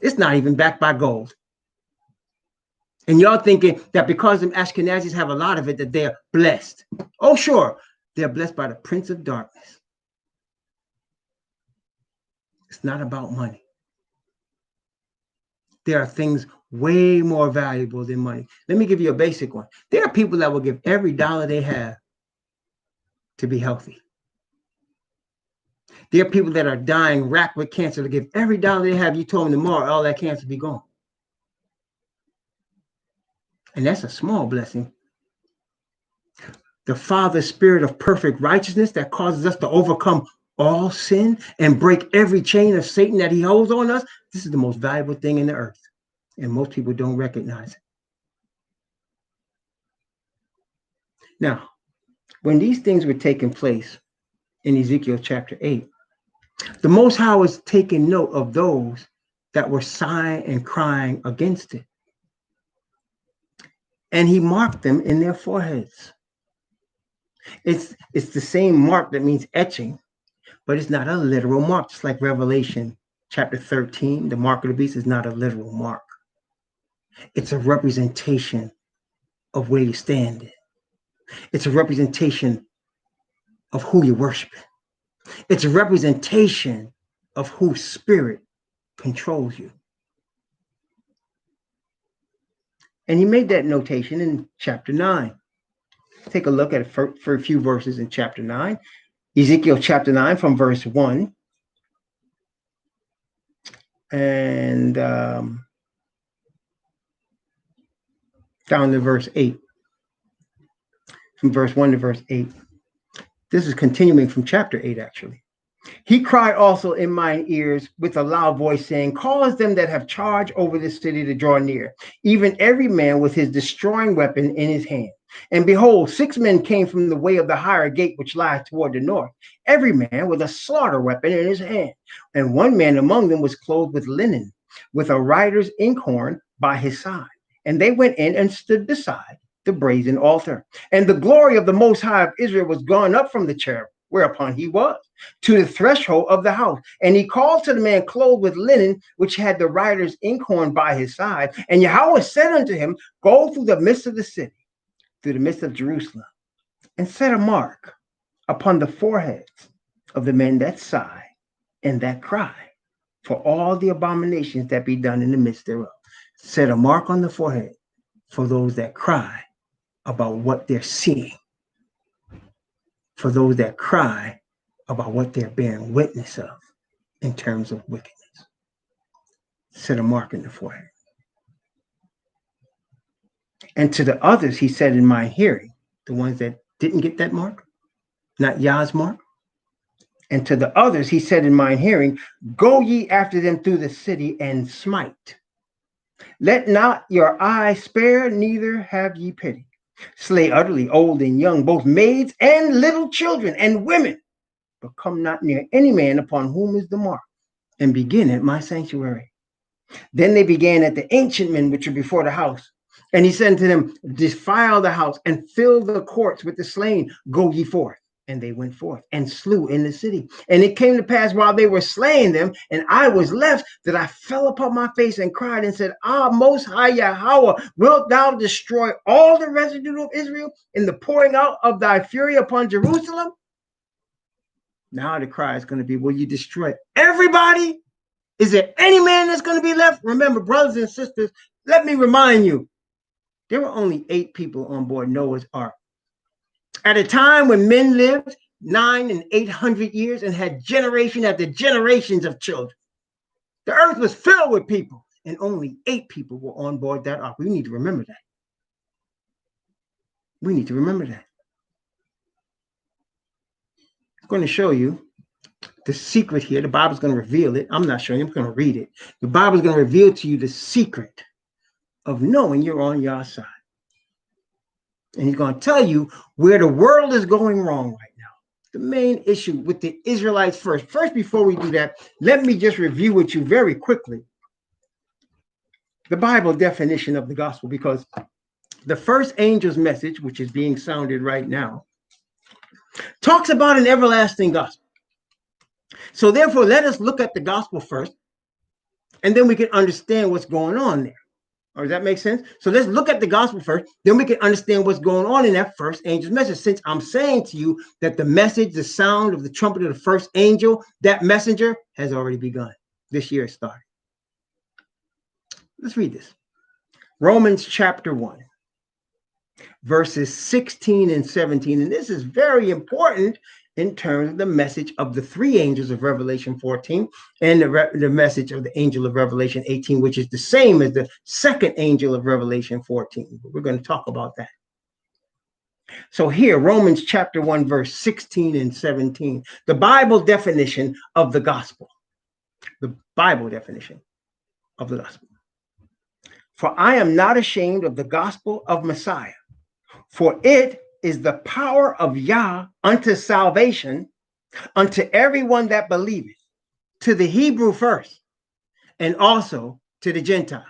It's not even backed by gold. And y'all thinking that because them Ashkenazis have a lot of it, that they're blessed. Oh, sure. They're blessed by the prince of darkness. It's not about money. There are things way more valuable than money. Let me give you a basic one. There are people that will give every dollar they have to be healthy. There are people that are dying, racked with cancer, to give every dollar they have. You told them tomorrow, all that cancer be gone. And that's a small blessing. The Father's spirit of perfect righteousness that causes us to overcome all sin and break every chain of Satan that he holds on us. This is the most valuable thing in the earth. And most people don't recognize it. Now, when these things were taking place in Ezekiel chapter 8, the Most High was taking note of those that were sighing and crying against it. And he marked them in their foreheads. It's the same mark that means etching, but it's not a literal mark. Just like Revelation chapter 13, the mark of the beast is not a literal mark. It's a representation of where you stand. It's a representation of who you're worshiping. It's a representation of whose spirit controls you. And he made that notation in chapter 9. Take a look at it for a few verses in chapter 9. Ezekiel chapter 9 from verse 1. And down to verse 8. From verse 1 to verse 8. This is continuing from chapter 8, actually. He cried also in mine ears with a loud voice, saying, cause them that have charge over this city to draw near, even every man with his destroying weapon in his hand. And behold, 6 men came from the way of the higher gate, which lies toward the north, every man with a slaughter weapon in his hand. And one man among them was clothed with linen, with a writer's inkhorn by his side. And they went in and stood beside the brazen altar. And the glory of the Most High of Israel was gone up from the cherub, whereupon he was, to the threshold of the house. And he called to the man clothed with linen, which had the writer's inkhorn by his side. And Yahweh said unto him, go through the midst of the city, through the midst of Jerusalem, and set a mark upon the foreheads of the men that sigh and that cry for all the abominations that be done in the midst thereof. Set a mark on the forehead for those that cry about what they're seeing, for those that cry about what they're bearing witness of in terms of wickedness. Set a mark in the forehead. And to the others, he said in my hearing, the ones that didn't get that mark, not Yah's mark. And to the others, he said in mine hearing, go ye after them through the city and smite. Let not your eye spare, neither have ye pity. Slay utterly old and young, both maids and little children and women, but come not near any man upon whom is the mark, and begin at my sanctuary. Then they began at the ancient men which were before the house. And he said to them, defile the house and fill the courts with the slain. Go ye forth And they went forth and slew in the city. And it came to pass while they were slaying them, and I was left, that I fell upon my face and cried and said, Ah, most high Yahweh, wilt thou destroy all the residue of Israel in the pouring out of thy fury upon Jerusalem? Now the cry is going to be, will you destroy everybody? Is there any man that's going to be left? Remember, brothers and sisters, let me remind you, there were only 8 people on board Noah's ark. At a time when men lived 900 and 800 years and had generation after generations of children. The earth was filled with people, and only 8 people were on board that ark. We need to remember that. We need to remember that. I'm going to show you the secret here. The Bible's going to reveal it. I'm not showing you. I'm going to read it. The Bible's going to reveal to you the secret of knowing you're on your side. And he's going to tell you where the world is going wrong right now. The main issue with the Israelites first. First, before we do that, let me just review with you very quickly the Bible definition of the gospel, because the first angel's message, which is being sounded right now, talks about an everlasting gospel. So therefore, let us look at the gospel first, and then we can understand what's going on there. Or does that make sense? So let's look at the gospel first, then we can understand what's going on in that first angel's message. Since I'm saying to you that the message, the sound of the trumpet of the first angel, that messenger has already begun. This year it started. Let's read this. Romans chapter 1, verses 16 and 17. And this is very important in terms of the message of the 3 angels of Revelation 14 and the message of the angel of Revelation 18, which is the same as the second angel of Revelation 14. But we're going to talk about that. So here, Romans chapter 1, verse 16 and 17, the Bible definition of the gospel. The Bible definition of the gospel. For I am not ashamed of the gospel of Messiah, for it is the power of Yah unto salvation, unto everyone that believeth, to the Hebrew first, and also to the Gentile.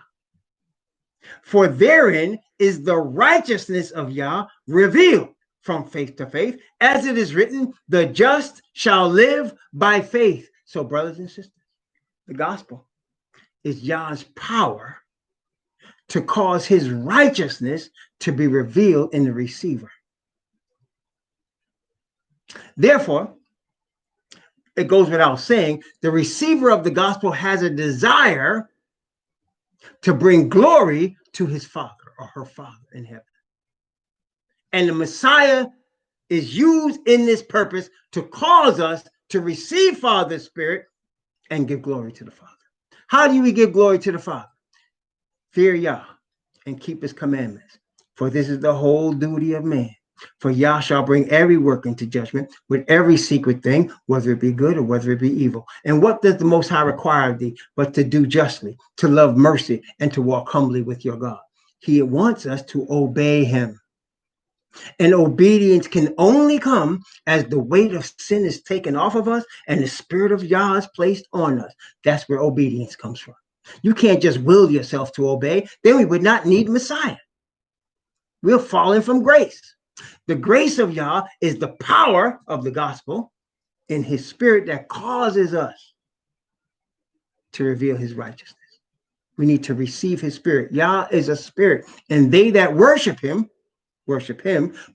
For therein is the righteousness of Yah revealed from faith to faith, as it is written, the just shall live by faith. So, brothers and sisters, the gospel is Yah's power to cause his righteousness to be revealed in the receiver. Therefore, it goes without saying, the receiver of the gospel has a desire to bring glory to his Father or her Father in heaven. And the Messiah is used in this purpose to cause us to receive Father's Spirit and give glory to the Father. How do we give glory to the Father? Fear Yah and keep his commandments, for this is the whole duty of man. For Yah shall bring every work into judgment with every secret thing, whether it be good or whether it be evil. And what does the Most High require of thee but to do justly, to love mercy, and to walk humbly with your God? He wants us to obey him. And obedience can only come as the weight of sin is taken off of us and the Spirit of Yah is placed on us. That's where obedience comes from. You can't just will yourself to obey. Then we would not need Messiah. We're falling from grace. The grace of Yah is the power of the gospel in his Spirit that causes us to reveal his righteousness. We need to receive his Spirit. Yah is a spirit, and they that worship him,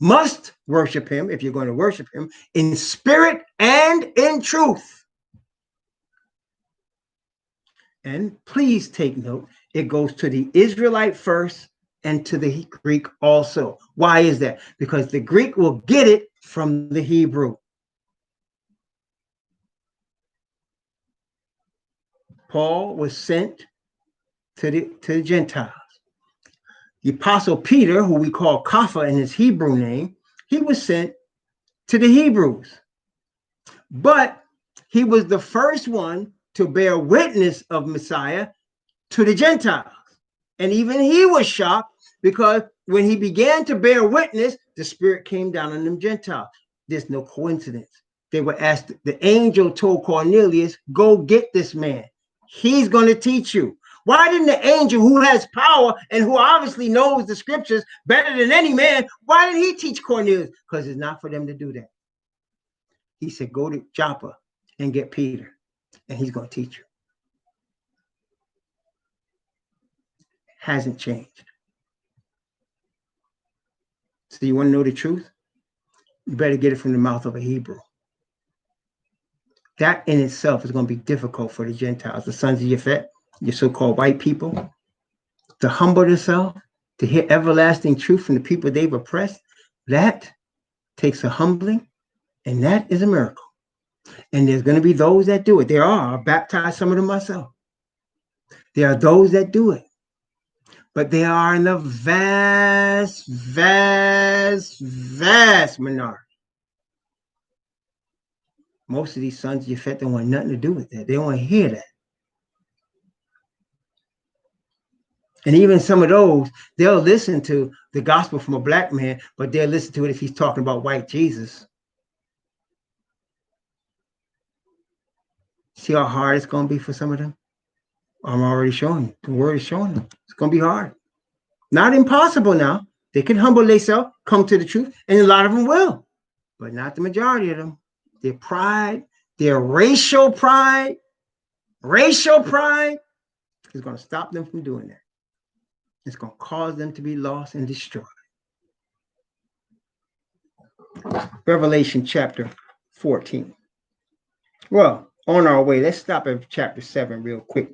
must worship him, if you're going to worship him, in spirit and in truth. And please take note, it goes to the Israelite first and to the Greek also. Why is that? Because the Greek will get it from the Hebrew. Paul was sent to the Gentiles. The Apostle Peter, who we call Kapha in his Hebrew name, he was sent to the Hebrews. But he was the first one to bear witness of Messiah to the Gentiles. And even he was shocked, because when he began to bear witness, the Spirit came down on them Gentiles. There's no coincidence. They were asked, the angel told Cornelius, go get this man. He's going to teach you. Why didn't the angel, who has power and who obviously knows the scriptures better than any man, why did he teach Cornelius? Because it's not for them to do that. He said, go to Joppa and get Peter, and he's going to teach you. Hasn't changed. So you want to know the truth? You better get it from the mouth of a Hebrew. That in itself is going to be difficult for the Gentiles, the sons of Japhet, your so-called white people, to humble themselves, to hear everlasting truth from the people they've oppressed. That takes a humbling, and that is a miracle. And there's going to be those that do it. There are. I've baptized some of them myself. There are those that do it. But they are in the vast, vast, vast minority. Most of these sons of Japhet don't want nothing to do with that. They don't want to hear that. And even some of those, they'll listen to the gospel from a black man, but they'll listen to it if he's talking about white Jesus. See how hard it's going to be for some of them? I'm already showing you. The word is showing them. It's going to be hard. Not impossible now. They can humble themselves, come to the truth, and a lot of them will, but not the majority of them. Their pride, their racial pride is going to stop them from doing that. It's going to cause them to be lost and destroyed. Revelation chapter 14. Well, on our way, let's stop at chapter 7 real quick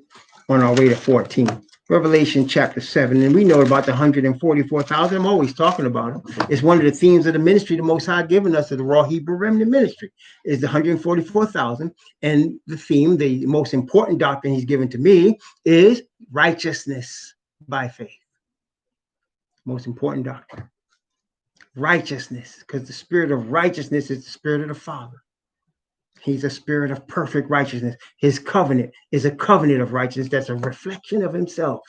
on our way to 14. Revelation chapter 7, and we know about the 144,000. I'm always talking about it. It's one of the themes of the ministry the Most High given us of the Raw Hebrew Remnant Ministry is the 144,000. And the theme, the most important doctrine he's given to me is righteousness by faith. Most important doctrine. Righteousness, because the spirit of righteousness is the spirit of the Father. He's a spirit of perfect righteousness. His covenant is a covenant of righteousness that's a reflection of himself.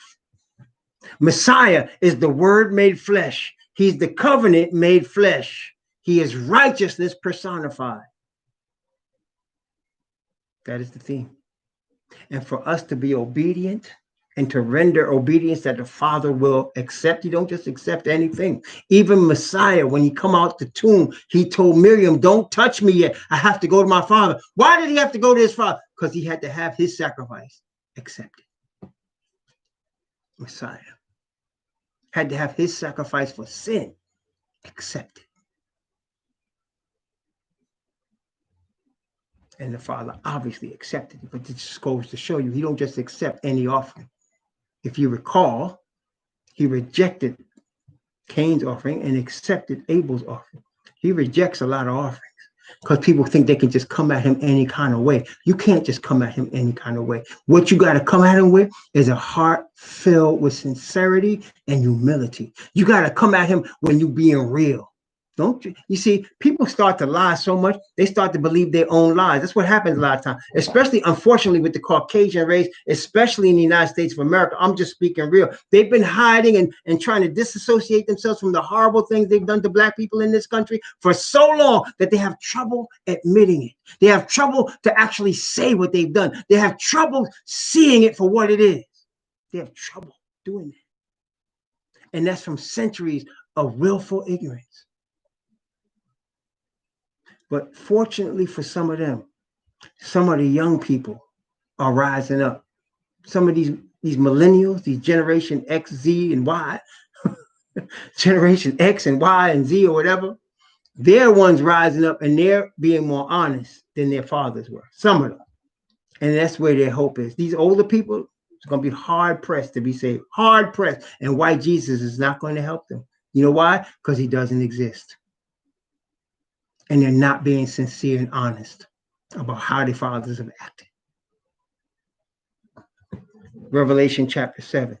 Messiah is the word made flesh. He's the covenant made flesh. He is righteousness personified. That is the theme. And for us to be obedient and to render obedience that the Father will accept. You don't just accept anything. Even Messiah, when he come out the tomb, he told Miriam, don't touch me yet. I have to go to my Father. Why did he have to go to his Father? Because he had to have his sacrifice accepted. Messiah had to have his sacrifice for sin accepted. And the Father obviously accepted it, but it just goes to show you, he don't just accept any offering. If you recall, he rejected Cain's offering and accepted Abel's offering. He rejects a lot of offerings because people think they can just come at him any kind of way. You can't just come at him any kind of way. What you got to come at him with is a heart filled with sincerity and humility. You got to come at him when you being real. Don't you? You see, people start to lie so much, they start to believe their own lies. That's what happens a lot of times, especially, unfortunately, with the Caucasian race, especially in the United States of America. I'm just speaking real. They've been hiding and trying to disassociate themselves from the horrible things they've done to black people in this country for so long that they have trouble admitting it. They have trouble to actually say what they've done. They have trouble seeing it for what it is. They have trouble doing that. And that's from centuries of willful ignorance. But fortunately for some of them, some of the young people are rising up. Some of these millennials, these Generation X, Z, and Y, Generation X and Y and Z or whatever, they're ones rising up and they're being more honest than their fathers were. Some of them. And that's where their hope is. These older people, it's going to be hard pressed to be saved. Hard pressed. And white Jesus is not going to help them. You know why? Because he doesn't exist. And they're not being sincere and honest about how the fathers have acted. Revelation chapter 7.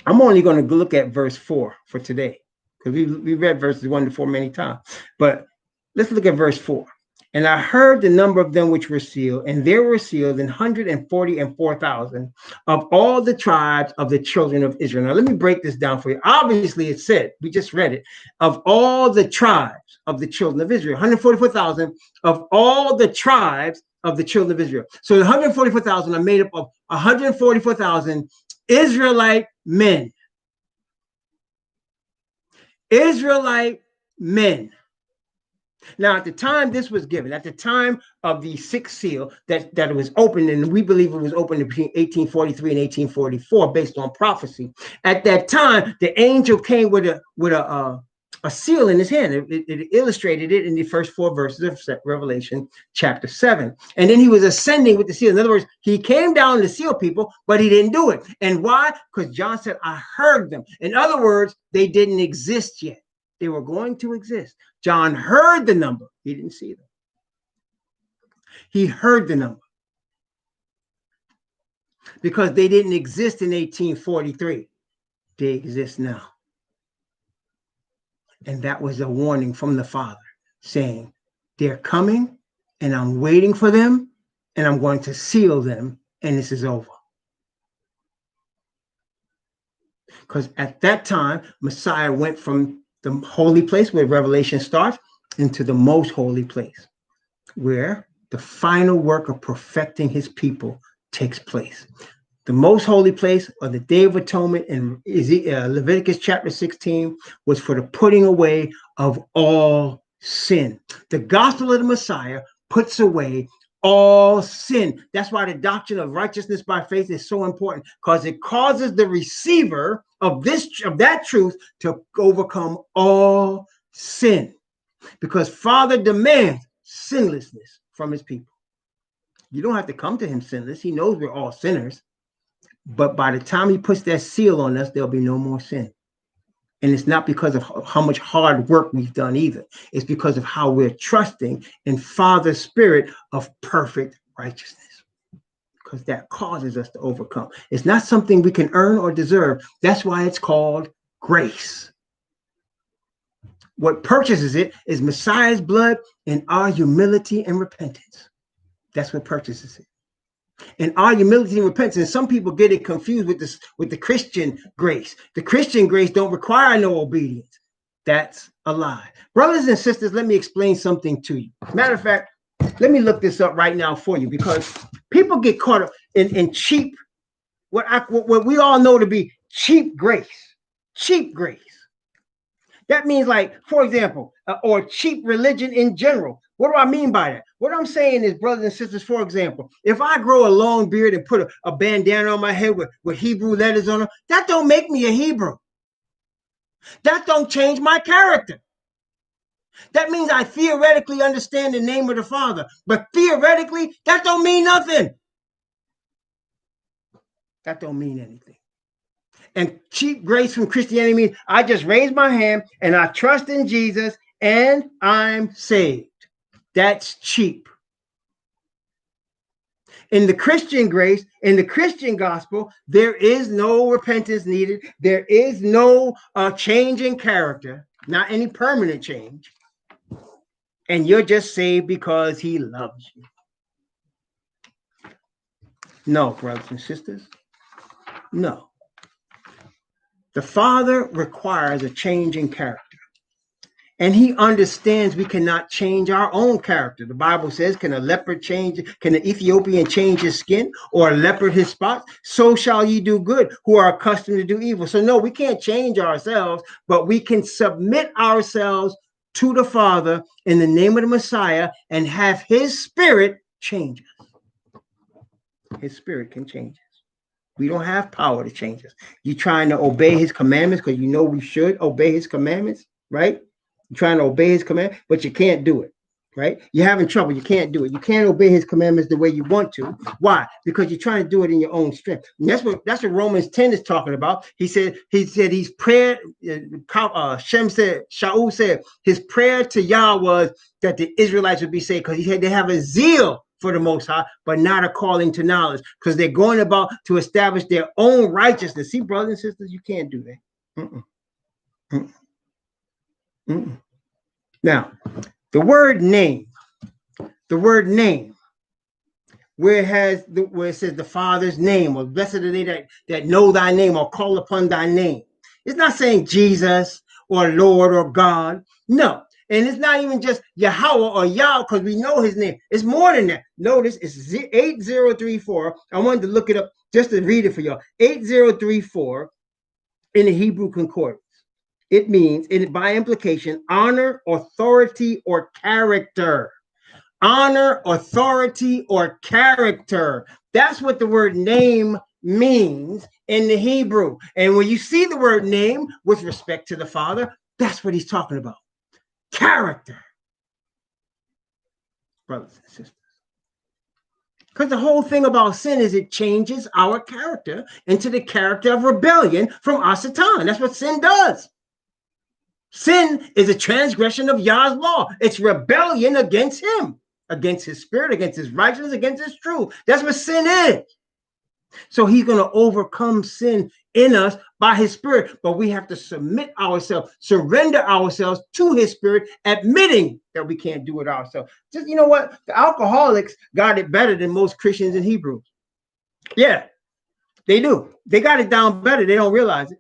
I'm only going to look at verse 4 for today, because we read verses 1 to 4 many times. But let's look at verse 4. And I heard the number of them which were sealed, and there were sealed 144,000 of all the tribes of the children of Israel. Now, let me break this down for you. Obviously, it said, we just read it, of all the tribes of the children of Israel, 144,000 of all the tribes of the children of Israel. So the 144,000 are made up of 144,000 Israelite men. Israelite men. Now, at the time this was given, at the time of the sixth seal that it was opened, and we believe it was opened between 1843 and 1844 based on prophecy. At that time, the angel came with a seal in his hand. It illustrated it in the first 4 verses of Revelation chapter 7. And then he was ascending with the seal. In other words, he came down to seal people, but he didn't do it. And why? Because John said, I heard them. In other words, they didn't exist yet. They were going to exist. John heard the number. He didn't see them. He heard the number because they didn't exist in 1843. They exist now. And that was a warning from the Father saying, they're coming and I'm waiting for them and I'm going to seal them and this is over. Because at that time, Messiah went from the holy place where Revelation starts into the most holy place where the final work of perfecting his people takes place. The most holy place, or the Day of Atonement in Leviticus chapter 16, was for the putting away of all sin. The gospel of the Messiah puts away all sin. That's why the doctrine of righteousness by faith is so important, because it causes the receiver of that truth to overcome all sin. Because Father demands sinlessness from his people. You don't have to come to him sinless. He knows we're all sinners. But by the time he puts that seal on us, there'll be no more sin. And it's not because of how much hard work we've done either. It's because of how we're trusting in Father's spirit of perfect righteousness. Because that causes us to overcome. It's not something we can earn or deserve. That's why it's called grace. What purchases it is Messiah's blood and our humility and repentance. That's what purchases it. And our humility and repentance. And some people get it confused with the Christian grace. The Christian grace don't require no obedience. That's a lie. Brothers and sisters, let me explain something to you. Matter of fact, let me look this up right now for you, because people get caught up in cheap, what we all know to be cheap grace. Cheap grace. That means, like, for example, or cheap religion in general. What do I mean by that? What I'm saying is, brothers and sisters, for example, if I grow a long beard and put a bandana on my head with Hebrew letters on it, that don't make me a Hebrew. That don't change my character. That means I theoretically understand the name of the Father, but theoretically, that don't mean nothing. That don't mean anything. And cheap grace from Christianity means I just raise my hand and I trust in Jesus and I'm saved. That's cheap. In the Christian grace, in the Christian gospel, there is no repentance needed. There is no change in character, not any permanent change. And you're just saved because he loves you. No, brothers and sisters. No. The Father requires a change in character. And he understands we cannot change our own character. The Bible says, can an Ethiopian change his skin, or a leopard his spots? So shall ye do good, who are accustomed to do evil. So no, we can't change ourselves, but we can submit ourselves to the Father in the name of the Messiah and have his spirit change us. His spirit can change us. We don't have power to change us. You're trying to obey his commandments because you know we should obey his commandments, right? You're trying to obey his command, but you can't do it, right? You're having trouble. You can't do it. You can't obey his commandments the way you want to. Why? Because you're trying to do it in your own strength. And that's what Romans 10 is talking about. He said he's prayer. Shaul said his prayer to Yah was that the Israelites would be saved, because he said they have a zeal for the Most High, but not a calling to knowledge, because they're going about to establish their own righteousness. See, brothers and sisters, you can't do that. Mm-mm. Mm-mm. Mm-mm. Now, the word name, where it says the Father's name, or blessed are they that know thy name or call upon thy name. It's not saying Jesus or Lord or God. No. And it's not even just Yahweh or Yah, because we know his name. It's more than that. Notice it's 8034. I wanted to look it up just to read it for y'all. 8034 in the Hebrew Concordance. It means, by implication, honor, authority, or character. Honor, authority, or character. That's what the word name means in the Hebrew. And when you see the word name with respect to the Father, that's what he's talking about. Character. Brothers and sisters. Because the whole thing about sin is it changes our character into the character of rebellion from Asatan. That's what sin does. Sin is a transgression of Yah's law. It's rebellion against him, against his spirit, against his righteousness, against his truth. That's what sin is. So he's going to overcome sin in us by his spirit, but we have to submit ourselves, surrender ourselves to his spirit, admitting that we can't do it ourselves. Just, you know what? The alcoholics got it better than most Christians and Hebrews. Yeah, they do. They got it down better. They don't realize it.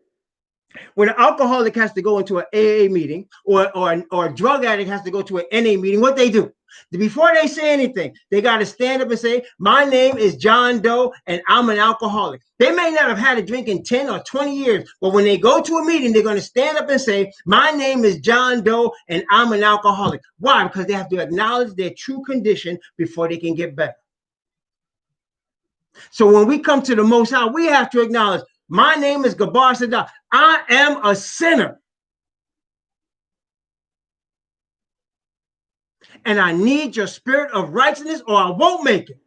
When an alcoholic has to go into an AA meeting or a drug addict has to go to an NA meeting, what they do? Before they say anything, they got to stand up and say, my name is John Doe and I'm an alcoholic. They may not have had a drink in 10 or 20 years, but when they go to a meeting, they're going to stand up and say, my name is John Doe and I'm an alcoholic. Why? Because they have to acknowledge their true condition before they can get better. So when we come to the Most High, we have to acknowledge, my name is Gabar Sadah. I am a sinner. And I need your spirit of righteousness or I won't make it.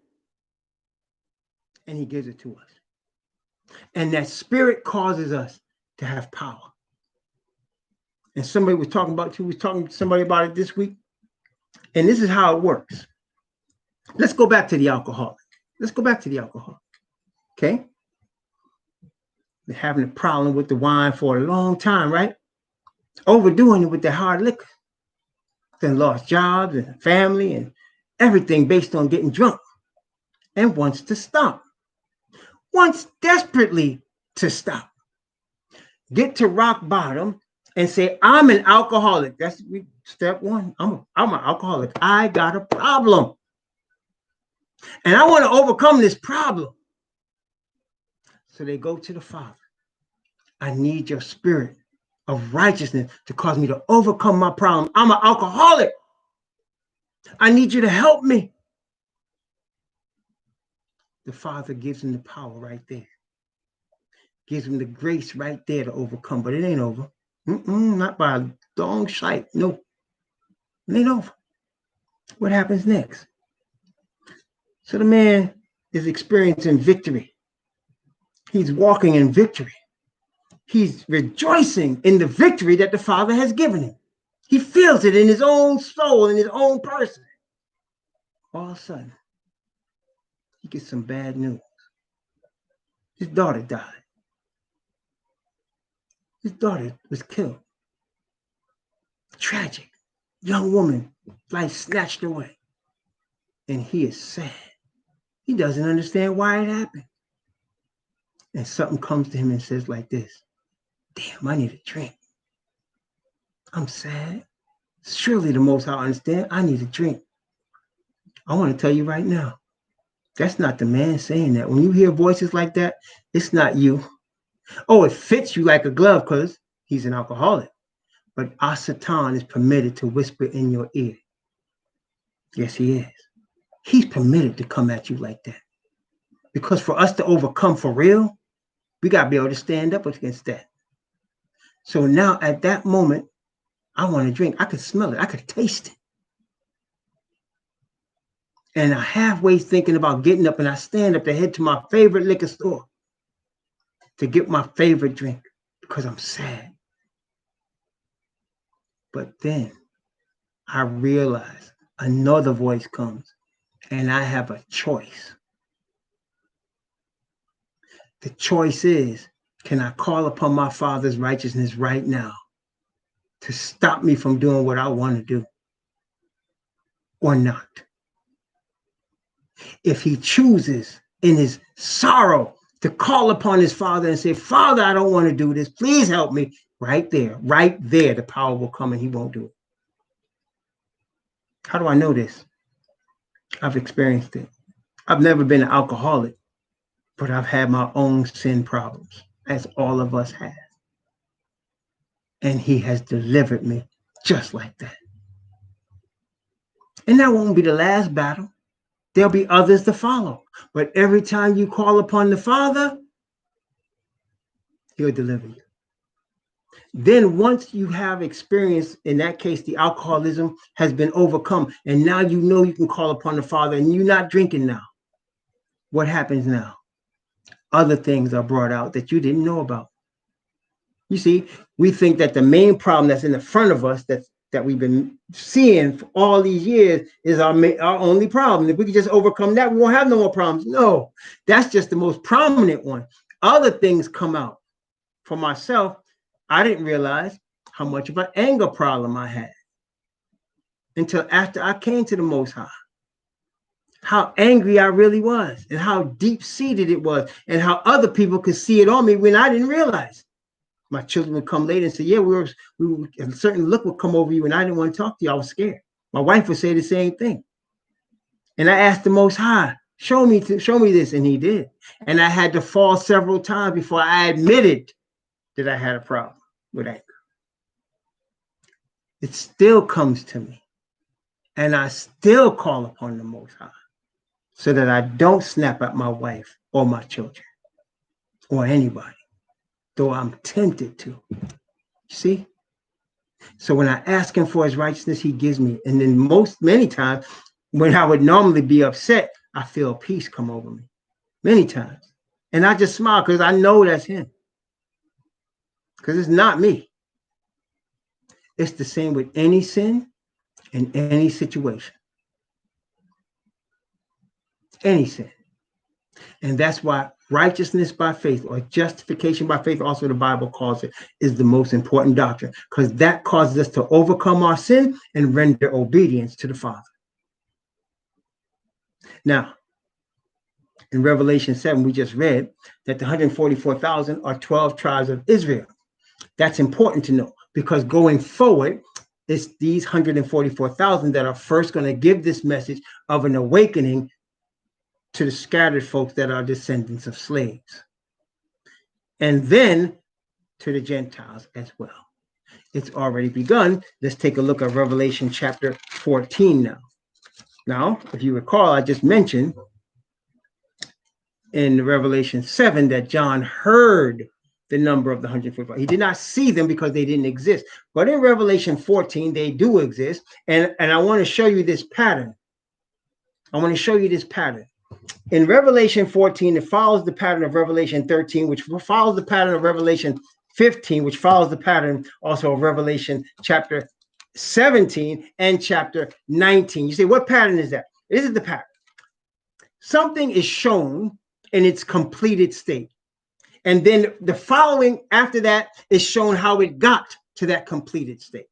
And he gives it to us. And that spirit causes us to have power. And somebody was talking to somebody about it this week. And this is how it works. Let's go back to the alcoholic. Okay? They're having a problem with the wine for a long time, right? Overdoing it with their hard liquor. Then lost jobs and family and everything based on getting drunk. And wants to stop. Wants desperately to stop. Get to rock bottom and say, I'm an alcoholic. That's step one. I'm an alcoholic. I got a problem. And I want to overcome this problem. So they go to the Father. I need your spirit of righteousness to cause me to overcome my problem. I'm an alcoholic. I need you to help me. The Father gives him the power right there. Gives him the grace right there to overcome. But it ain't over. Not by a long sight. No. It ain't over. What happens next? So the man is experiencing victory. He's walking in victory. He's rejoicing in the victory that the Father has given him. He feels it in his own soul, in his own person. All of a sudden, he gets some bad news. His daughter died. His daughter was killed. Tragic. Young woman, life snatched away. And he is sad. He doesn't understand why it happened. And something comes to him and says like this, damn, I need a drink. I'm sad. Surely the Most High understand. I need a drink. I want to tell you right now, that's not the man saying that. When you hear voices like that, it's not you. Oh, it fits you like a glove because he's an alcoholic. But Asatan is permitted to whisper in your ear. Yes, he is. He's permitted to come at you like that. Because for us to overcome for real, we got to be able to stand up against that. So now at that moment, I want to drink. I could smell it. I could taste it. And I halfway thinking about getting up and I stand up to head to my favorite liquor store to get my favorite drink because I'm sad. But then I realize another voice comes and I have a choice. The choice is, can I call upon my Father's righteousness right now to stop me from doing what I want to do or not? If he chooses in his sorrow to call upon his Father and say, Father, I don't want to do this. Please help me. Right there, the power will come and he won't do it. How do I know this? I've experienced it. I've never been an alcoholic, but I've had my own sin problems, as all of us have. And he has delivered me just like that. And that won't be the last battle. There'll be others to follow. But every time you call upon the Father, he'll deliver you. Then once you have experience, in that case, the alcoholism has been overcome, and now you know you can call upon the Father, and you're not drinking now. What happens now? Other things are brought out that you didn't know about. You see, we think that the main problem that's in the front of us that we've been seeing for all these years is our only problem. If we could just overcome that, we won't have no more problems. No, that's just the most prominent one. Other things come out. For myself, I didn't realize how much of an anger problem I had until after I came to the Most High. How angry I really was, and how deep-seated it was, and how other people could see it on me when I didn't realize. My children would come later and say, yeah, a certain look would come over you, and I didn't want to talk to you. I was scared. My wife would say the same thing. And I asked the Most High, show me this, and he did. And I had to fall several times before I admitted that I had a problem with anger. It still comes to me, and I still call upon the Most High so that I don't snap at my wife or my children or anybody, though I'm tempted to. See? So when I ask him for his righteousness, he gives me. And then many times, when I would normally be upset, I feel peace come over me. Many times. And I just smile because I know that's him. Because it's not me. It's the same with any sin in any situation. Any sin. And that's why righteousness by faith, or justification by faith, also the Bible calls it, is the most important doctrine, because that causes us to overcome our sin and render obedience to the Father. Now, in Revelation 7, we just read that the 144,000 are 12 tribes of Israel. That's important to know, because going forward, it's these 144,000 that are first going to give this message of an awakening to the scattered folks that are descendants of slaves, and then to the Gentiles as well. It's already begun. Let's take a look at Revelation chapter 14 now. Now, if you recall, I just mentioned in Revelation 7 that John heard the number of the 144. He did not see them because they didn't exist. But in Revelation 14, they do exist. And I want to show you this pattern. In Revelation 14, it follows the pattern of Revelation 13, which follows the pattern of Revelation 15, which follows the pattern also of Revelation chapter 17 and chapter 19. You say, what pattern is that? This is the pattern. Something is shown in its completed state. And then the following after that is shown how it got to that completed state.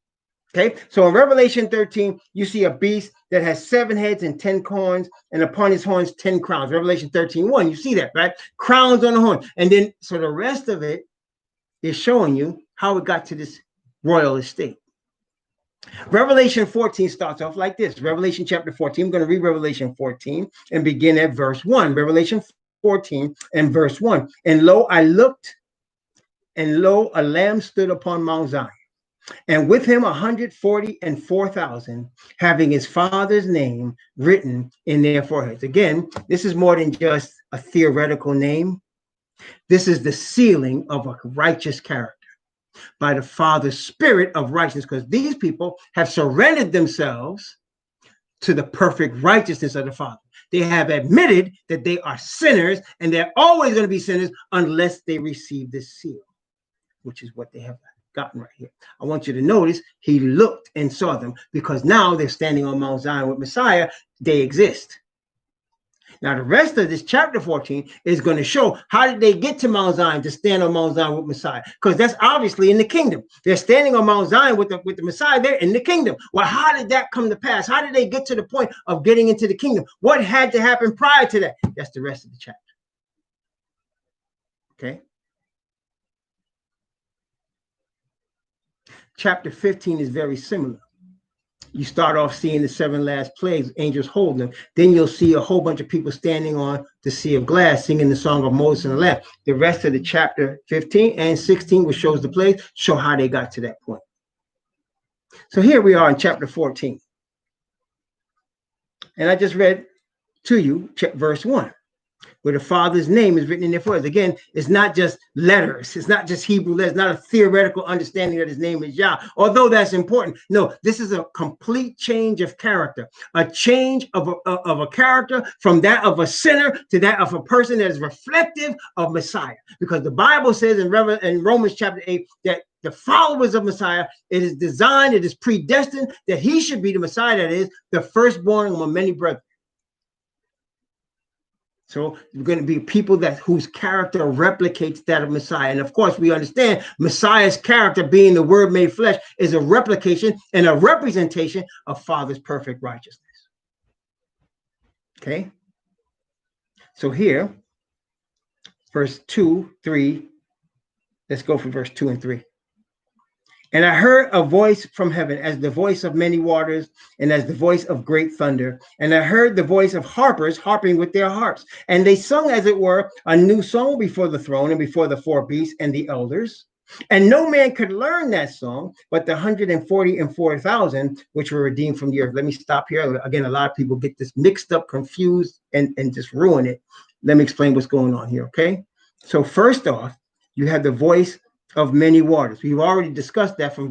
Okay, so in Revelation 13, you see a beast that has 7 heads and 10 horns, and upon his horns 10 crowns. Revelation 13:1, you see that, right? Crowns on the horn. And then, so the rest of it is showing you how it got to this royal estate. Revelation 14 starts off like this. Revelation chapter 14, I'm going to read Revelation 14 and begin at verse 1. Revelation 14 and verse 1. And lo, I looked, and lo, a lamb stood upon Mount Zion, and with him 144,000, having his Father's name written in their foreheads. Again, this is more than just a theoretical name. This is the sealing of a righteous character by the Father's Spirit of righteousness, because these people have surrendered themselves to the perfect righteousness of the Father. They have admitted that they are sinners, and they're always going to be sinners unless they receive this seal, which is what they have gotten right here. I want you to notice he looked and saw them, because now they're standing on Mount Zion with Messiah. They exist. Now, the rest of this chapter 14 is going to show how did they get to Mount Zion to stand on Mount Zion with Messiah, because that's obviously in the kingdom. They're standing on Mount Zion with the Messiah. They're in the kingdom. Well, how did that come to pass? How did they get to the point of getting into the kingdom? What had to happen prior to that? That's the rest of the chapter. Okay. Chapter 15 is very similar. you start off seeing the 7 last plagues, angels holding them. Then you'll see a whole bunch of people standing on the sea of glass singing the song of Moses and the Lamb. The rest of the chapter 15 and 16, which shows the plagues, show how they got to that point. So here we are in chapter 14. And I just read to you verse 1, where the Father's name is written in there for us. Again, it's not just letters. It's not just Hebrew letters, not a theoretical understanding that his name is Yah, although that's important. No, this is a complete change of character, a change of a character from that of a sinner to that of a person that is reflective of Messiah. Because the Bible says in Romans chapter 8 that the followers of Messiah, it is designed, it is predestined that he should be the Messiah, that is the firstborn among many brethren. So we're going to be people whose character replicates that of Messiah. And of course, we understand Messiah's character, being the word made flesh, is a replication and a representation of Father's perfect righteousness. Okay. So here, verse 2, 3, let's go from verse 2 and 3. And I heard a voice from heaven as the voice of many waters and as the voice of great thunder. And I heard the voice of harpers harping with their harps. And they sung, as it were, a new song before the throne and before the 4 beasts and the elders. And no man could learn that song but the 144,000 which were redeemed from the earth. Let me stop here. Again, a lot of people get this mixed up, confused, and just ruin it. Let me explain what's going on here, okay? So first off, you have the voice of many waters. We've already discussed that from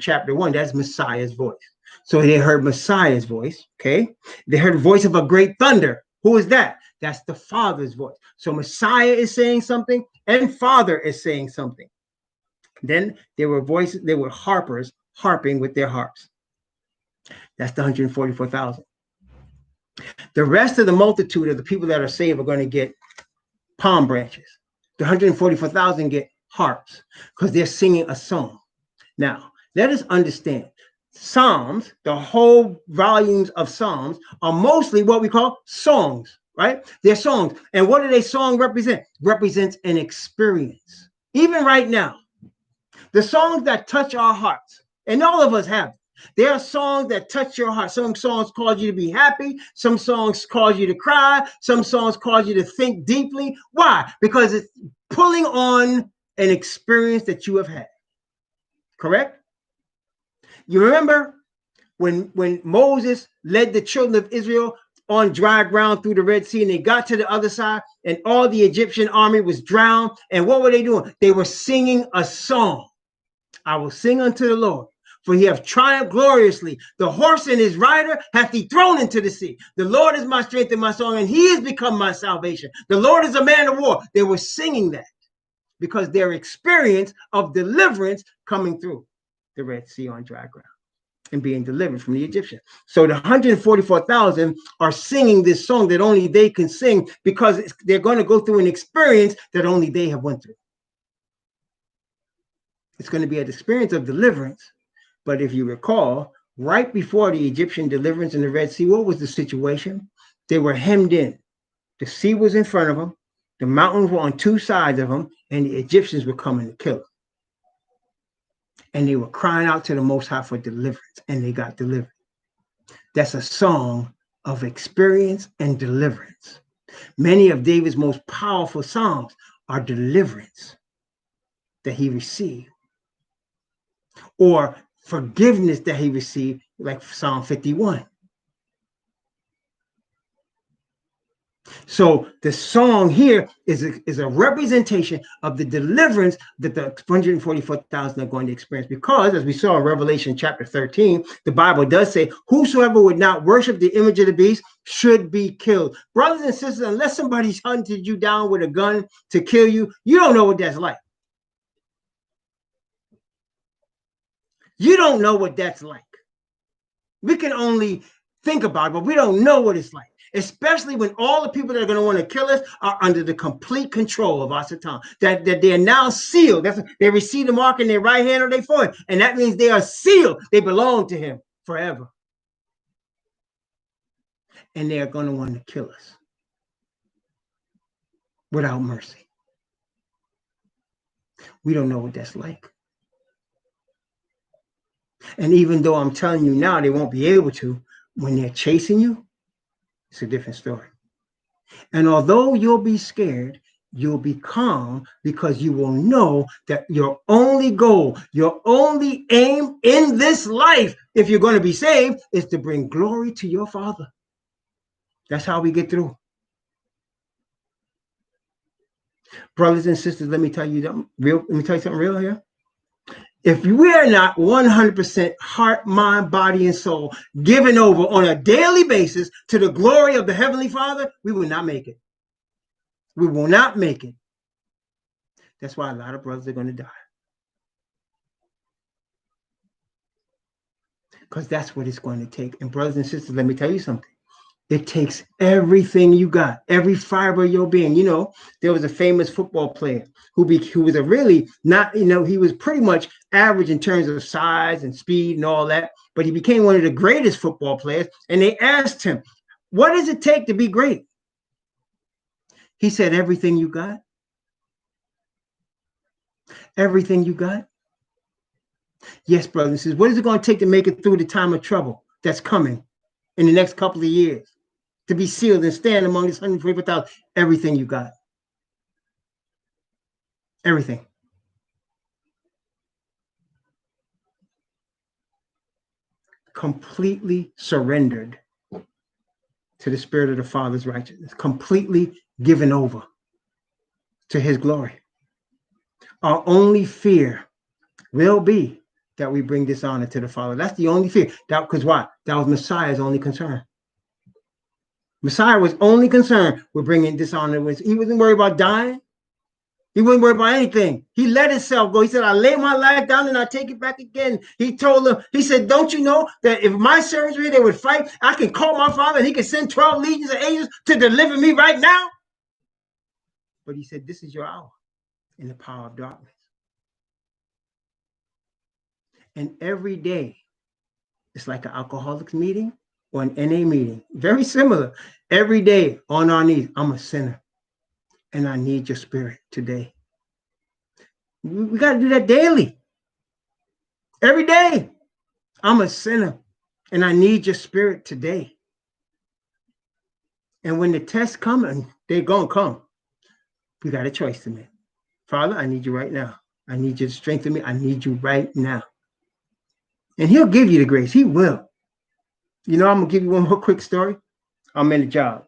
chapter 1. That's Messiah's voice. So they heard Messiah's voice, okay? They heard the voice of a great thunder. Who is that? That's the Father's voice. So Messiah is saying something and Father is saying something. Then there were harpers harping with their harps. That's the 144,000. The rest of the multitude of the people that are saved are going to get palm branches. The 144,000 get harps because they're singing a song. Now, let us understand, Psalms, the whole volumes of Psalms, are mostly what we call songs, right? They're songs. And what do they song represent? Represents an experience. Even right now, the songs that touch our hearts, and all of us have them. There are songs that touch your heart. Some songs cause you to be happy. Some songs cause you to cry. Some songs cause you to think deeply. Why? Because it's pulling on an experience that you have had. Correct? You remember when Moses led the children of Israel on dry ground through the Red Sea, and they got to the other side, and all the Egyptian army was drowned. And what were they doing? They were singing a song. I will sing unto the Lord, for he hath triumphed gloriously. The horse and his rider hath he thrown into the sea. The Lord is my strength and my song, and he has become my salvation. The Lord is a man of war. They were singing that because their experience of deliverance coming through the Red Sea on dry ground and being delivered from the Egyptians. So the 144,000 are singing this song that only they can sing because they're going to go through an experience that only they have went through. It's going to be an experience of deliverance. But if you recall, right before the Egyptian deliverance in the Red Sea, what was the situation? They were hemmed in. The sea was in front of them. The mountains were on 2 sides of them, and the Egyptians were coming to kill them. And they were crying out to the Most High for deliverance, and they got delivered. That's a song of experience and deliverance. Many of David's most powerful songs are deliverance that he received, or forgiveness that he received, like Psalm 51. So the song here is a representation of the deliverance that the 144,000 are going to experience, because as we saw in Revelation chapter 13, the Bible does say, whosoever would not worship the image of the beast should be killed. Brothers and sisters, unless somebody's hunted you down with a gun to kill you, you don't know what that's like. You don't know what that's like. We can only think about it, but we don't know what it's like. Especially when all the people that are going to want to kill us are under the complete control of our Satan. That they are now sealed. They receive the mark in their right hand or their forehead. And that means they are sealed. They belong to him forever. And they are going to want to kill us without mercy. We don't know what that's like. And even though I'm telling you now, they won't be able to, when they're chasing you, it's a different story. And although you'll be scared, you'll be calm because you will know that your only goal, your only aim in this life, if you're going to be saved, is to bring glory to your Father. That's how we get through. Brothers and sisters, let me tell you something real here. If we are not 100% heart, mind, body, and soul given over on a daily basis to the glory of the Heavenly Father, we will not make it. We will not make it. That's why a lot of brothers are going to die. Because that's what it's going to take. And brothers and sisters, let me tell you something. It takes everything you got, every fiber of your being. You know, there was a famous football player who was a really not, he was pretty much average in terms of size and speed and all that, but he became one of the greatest football players. And they asked him, what does it take to be great? He said, everything you got. Everything you got. Yes, brothers and sisters, what is it going to take to make it through the time of trouble that's coming in the next couple of years? To be sealed and stand among this 144,000, everything you got. Everything. Completely surrendered to the Spirit of the Father's righteousness. Completely given over to His glory. Our only fear will be that we bring dishonor to the Father. That's the only fear. Because why? That was Messiah's only concern. Messiah was only concerned with bringing dishonor. He wasn't worried about dying. He wasn't worried about anything. He let himself go. He said, I lay my life down and I take it back again. He told them, he said, don't you know that if my surgery, they would fight, I can call my Father and he can send 12 legions of angels to deliver me right now? But he said, this is your hour in the power of darkness. And every day, it's like an alcoholics meeting or an NA meeting. Very similar. Every day on our knees, I'm a sinner and I need your Spirit today. We got to do that daily. Every day, I'm a sinner and I need your Spirit today. And when the tests come, and they're going to come, we got a choice to make. Father, I need you right now. I need you to strengthen me. I need you right now. And He'll give you the grace. He will. I'm going to give you one more quick story. I'm in a job.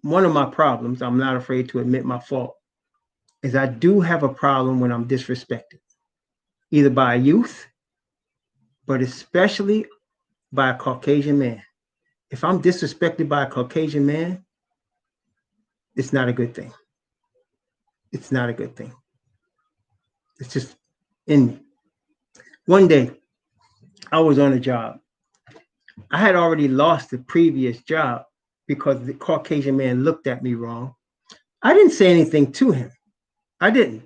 One of my problems, I'm not afraid to admit my fault, is I do have a problem when I'm disrespected, either by a youth, but especially by a Caucasian man. If I'm disrespected by a Caucasian man, it's not a good thing. It's not a good thing. It's just in me. One day, I was on a job. I had already lost the previous job because the Caucasian man looked at me wrong. I didn't say anything to him. I didn't.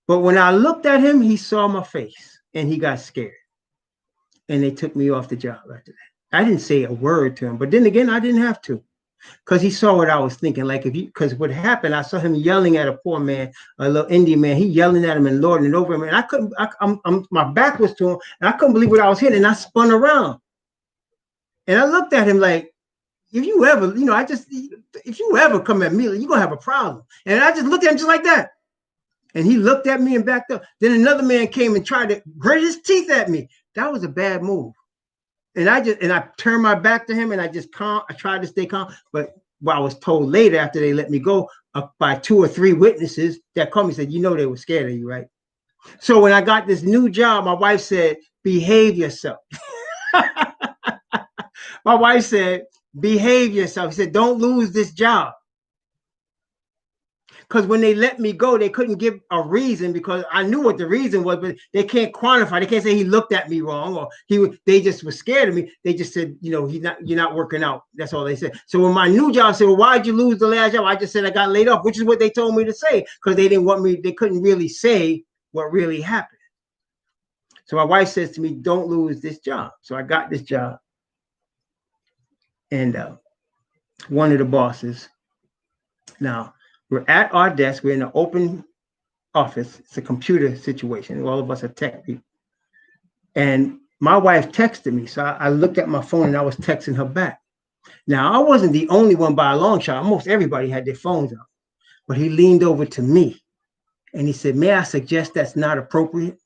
But when I looked at him, he saw my face and he got scared. And they took me off the job after that. I didn't say a word to him. But then again, I didn't have to. Because he saw what I was thinking. Because what happened, I saw him yelling at a poor man, a little Indian man. He yelling at him and lording it over him. And my back was to him. And I couldn't believe what I was hearing. And I spun around. And I looked at him like, if you ever come at me, you're going to have a problem. And I just looked at him just like that. And he looked at me and backed up. Then another man came and tried to grit his teeth at me. That was a bad move. And I turned my back to him and I tried to stay calm. But I was told later after they let me go by 2 or 3 witnesses that called me and said, they were scared of you, right? So when I got this new job, my wife said, behave yourself. My wife said, behave yourself. She said, don't lose this job. Because when they let me go, they couldn't give a reason because I knew what the reason was, but they can't quantify. They can't say he looked at me wrong or they just were scared of me. They just said, you're not working out. That's all they said. So when my new job said, well, why'd you lose the last job? I just said I got laid off, which is what they told me to say because they didn't want me. They couldn't really say what really happened. So my wife says to me, don't lose this job. So I got this job. And one of the bosses, now, we're at our desk. We're in an open office. It's a computer situation. All of us are tech people. And my wife texted me. So I looked at my phone and I was texting her back. Now, I wasn't the only one by a long shot. Almost everybody had their phones out. But he leaned over to me and he said, may I suggest that's not appropriate?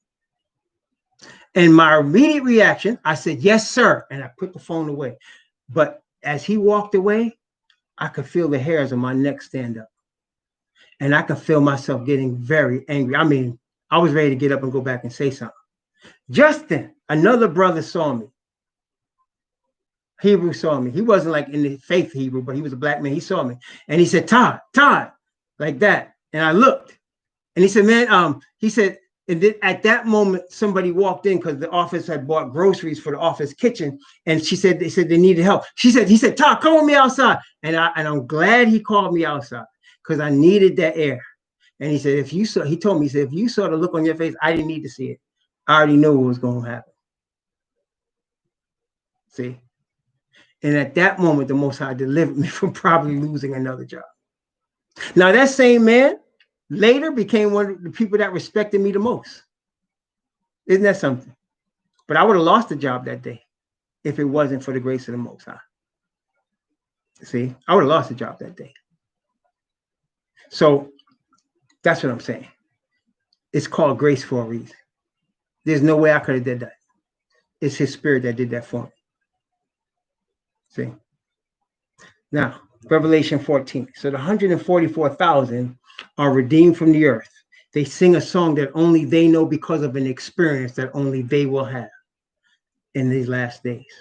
And my immediate reaction, I said, yes, sir. And I put the phone away. But as he walked away, I could feel the hairs on my neck stand up. And I could feel myself getting very angry. I mean, I was ready to get up and go back and say something. Just then, another brother saw me. Hebrew saw me. He wasn't like in the faith Hebrew, but he was a black man. He saw me. And he said, Todd, like that. And I looked. And he said, man, he said, and then at that moment, somebody walked in because the office had bought groceries for the office kitchen. And they said they needed help. He said, Todd, come with me outside. And I'm glad he called me outside because I needed that air. And he said, he told me, if you saw the look on your face, I didn't need to see it. I already knew what was going to happen. See? And at that moment, the Most High delivered me from probably losing another job. Now, that same man later became one of the people that respected me the most. Isn't that something? But I would have lost the job that day if it wasn't for the grace of the Most High. See, I would have lost the job that day. So that's what I'm saying. It's called grace for a reason. There's no way I could have did that. It's his spirit that did that for me. See? Now, Revelation 14. So the 144,000 are redeemed from the earth. They sing a song that only they know because of an experience that only they will have in these last days.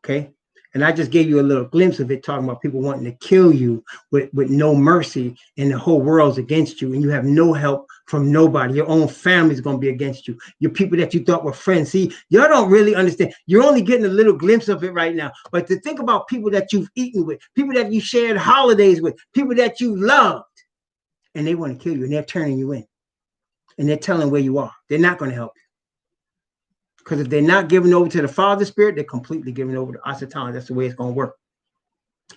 Okay? And I just gave you a little glimpse of it, talking about people wanting to kill you with no mercy, and the whole world's against you, and you have no help from nobody. Your own family's going to be against you. Your people that you thought were friends. See, y'all don't really understand. You're only getting a little glimpse of it right now. But to think about people that you've eaten with, people that you shared holidays with, people that you loved, and they want to kill you, and they're turning you in, and they're telling where you are. They're not going to help you. Because if they're not giving over to the Father Spirit, they're completely giving over to Asatan. That's the way it's going to work.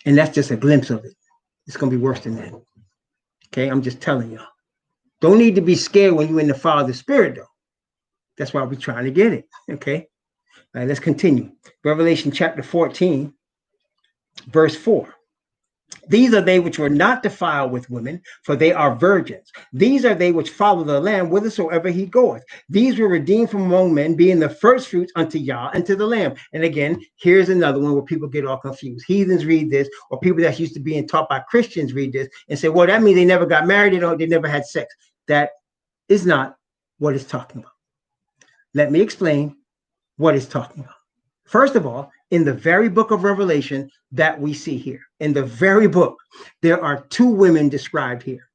And that's just a glimpse of it. It's going to be worse than that. Okay, I'm just telling y'all. Don't need to be scared when you're in the Father Spirit, though. That's why we're trying to get it. Okay, all right, let's continue. Revelation chapter 14, verse 4. These are they which were not defiled with women, for they are virgins. These are they which follow the Lamb whithersoever he goeth. These were redeemed from among men, being the first fruits unto Yah and to the Lamb. And again, here's another one where people get all confused. Heathens read this, or people that used to be taught by Christians read this and say, well, that means they never got married, they never had sex. That is not what it's talking about. Let me explain what it's talking about. First of all, in the very book of Revelation that we see here, in the very book, there are two women described here.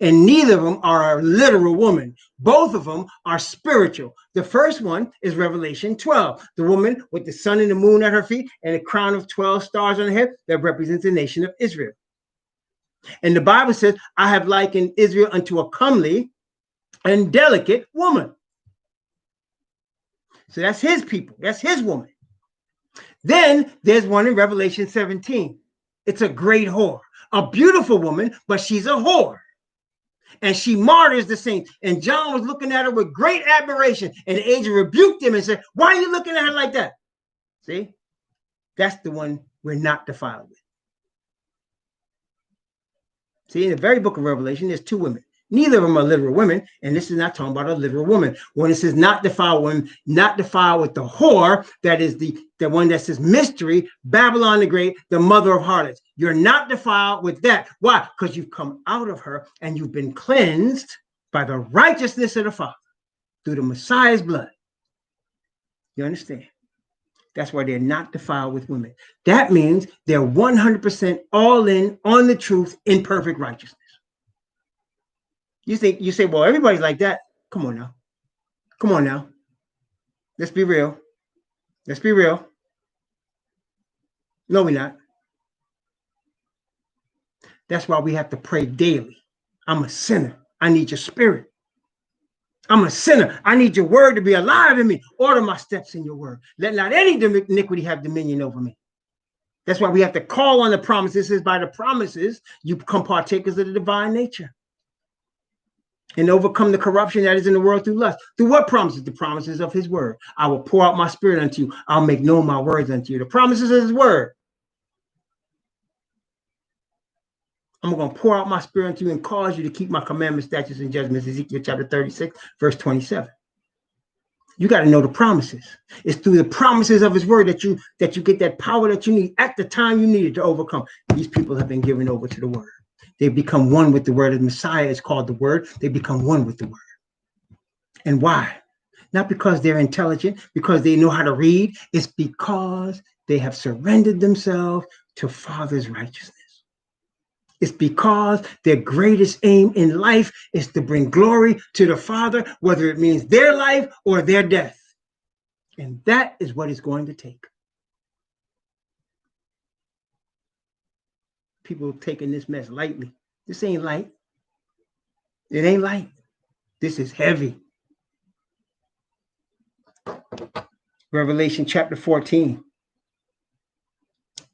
And neither of them are a literal woman. Both of them are spiritual. The first one is Revelation 12, the woman with the sun and the moon at her feet and a crown of 12 stars on her head that represents the nation of Israel. And the Bible says, I have likened Israel unto a comely and delicate woman. So that's his people. That's his woman. Then there's one in Revelation 17. It's a great whore, a beautiful woman, but she's a whore. And she martyrs the saints. And John was looking at her with great admiration. And the angel rebuked him and said, why are you looking at her like that? See, that's the one we're not defiled with. See, in the very book of Revelation, there's two women. Neither of them are literal women, and this is not talking about a literal woman. When it says not defiled women, not defiled with the whore, that is the one that says mystery, Babylon the Great, the mother of harlots. You're not defiled with that. Why? Because you've come out of her and you've been cleansed by the righteousness of the Father through the Messiah's blood. You understand? That's why they're not defiled with women. That means they're 100% all in on the truth in perfect righteousness. You say, well, everybody's like that. Come on now. Come on now. Let's be real. Let's be real. No, we're not. That's why we have to pray daily. I'm a sinner. I need your spirit. I'm a sinner. I need your word to be alive in me. Order my steps in your word. Let not any iniquity have dominion over me. That's why we have to call on the promises. It says by the promises, you become partakers of the divine nature. and overcome the corruption that is in the world through lust. Through what promises? The promises of his word. I will pour out my spirit unto you. I'll make known my words unto you. The promises of his word. I'm going to pour out my spirit unto you and cause you to keep my commandments, statutes, and judgments. Ezekiel chapter 36, verse 27. You got to know the promises. It's through the promises of his word that you get that power that you need at the time you need it to overcome. These people have been given over to the word. They become one with the word. The Messiah is called the word. They become one with the word. And why? Not because they're intelligent, because they know how to read. It's because they have surrendered themselves to Father's righteousness. It's because their greatest aim in life is to bring glory to the Father, whether it means their life or their death. And that is what it's going to take. People taking this mess lightly. This ain't light. It ain't light. This is heavy. Revelation chapter 14.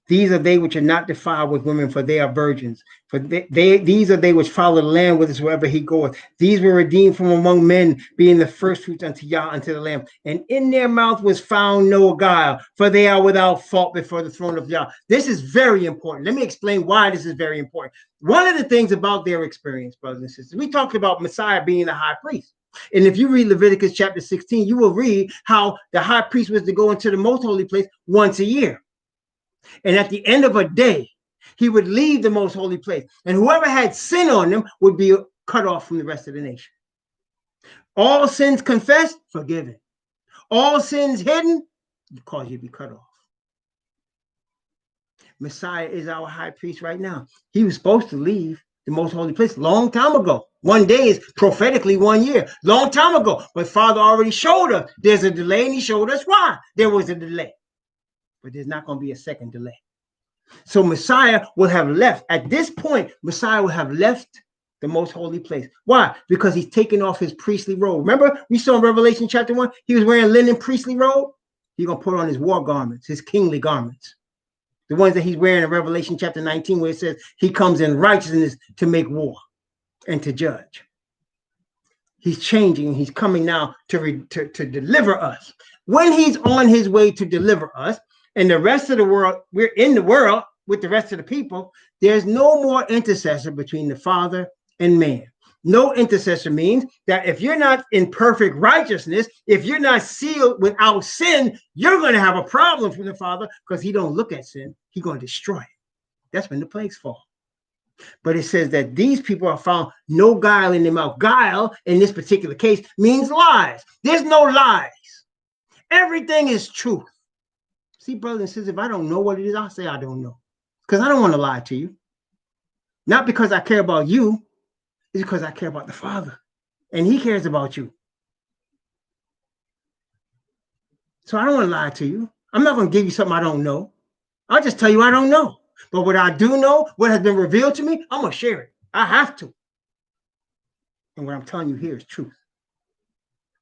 These are they which are not defiled with women, for they are virgins. For these are they which follow the Lamb whithersoever he goeth. These were redeemed from among men, being the first fruits unto Yah, unto the Lamb. And in their mouth was found no guile, for they are without fault before the throne of Yah. This is very important. Let me explain why this is very important. One of the things about their experience, brothers and sisters, we talked about Messiah being the high priest. And if you read Leviticus chapter 16, you will read how the high priest was to go into the most holy place once a year. And at the end of a day, he would leave the most holy place. And whoever had sin on them would be cut off from the rest of the nation. All sins confessed, forgiven. All sins hidden, cause you to be cut off. Messiah is our high priest right now. He was supposed to leave the most holy place long time ago. One day is prophetically 1 year, long time ago. But Father already showed us there's a delay, and he showed us why there was a delay. But there's not going to be a second delay. So Messiah will have left. At this point, Messiah will have left the most holy place. Why? Because he's taken off his priestly robe. Remember, we saw in Revelation chapter 1, he was wearing linen priestly robe. He's going to put on his war garments, his kingly garments. The ones that he's wearing in Revelation chapter 19, where it says he comes in righteousness to make war and to judge. He's changing. He's coming now to deliver us. When he's on his way to deliver us, and the rest of the world, we're in the world with the rest of the people, there's no more intercessor between the Father and man. No intercessor means that if you're not in perfect righteousness, if you're not sealed without sin, you're going to have a problem from the Father, because he don't look at sin. He's going to destroy it. That's when the plagues fall. But it says that these people are found no guile in their mouth. Guile, in this particular case, means lies. There's no lies. Everything is truth. See, brothers and sisters, if I don't know what it is, I'll say I don't know. Because I don't want to lie to you. Not because I care about you. It's because I care about the Father. And he cares about you. So I don't want to lie to you. I'm not going to give you something I don't know. I'll just tell you I don't know. But what I do know, what has been revealed to me, I'm going to share it. I have to. And what I'm telling you here is truth.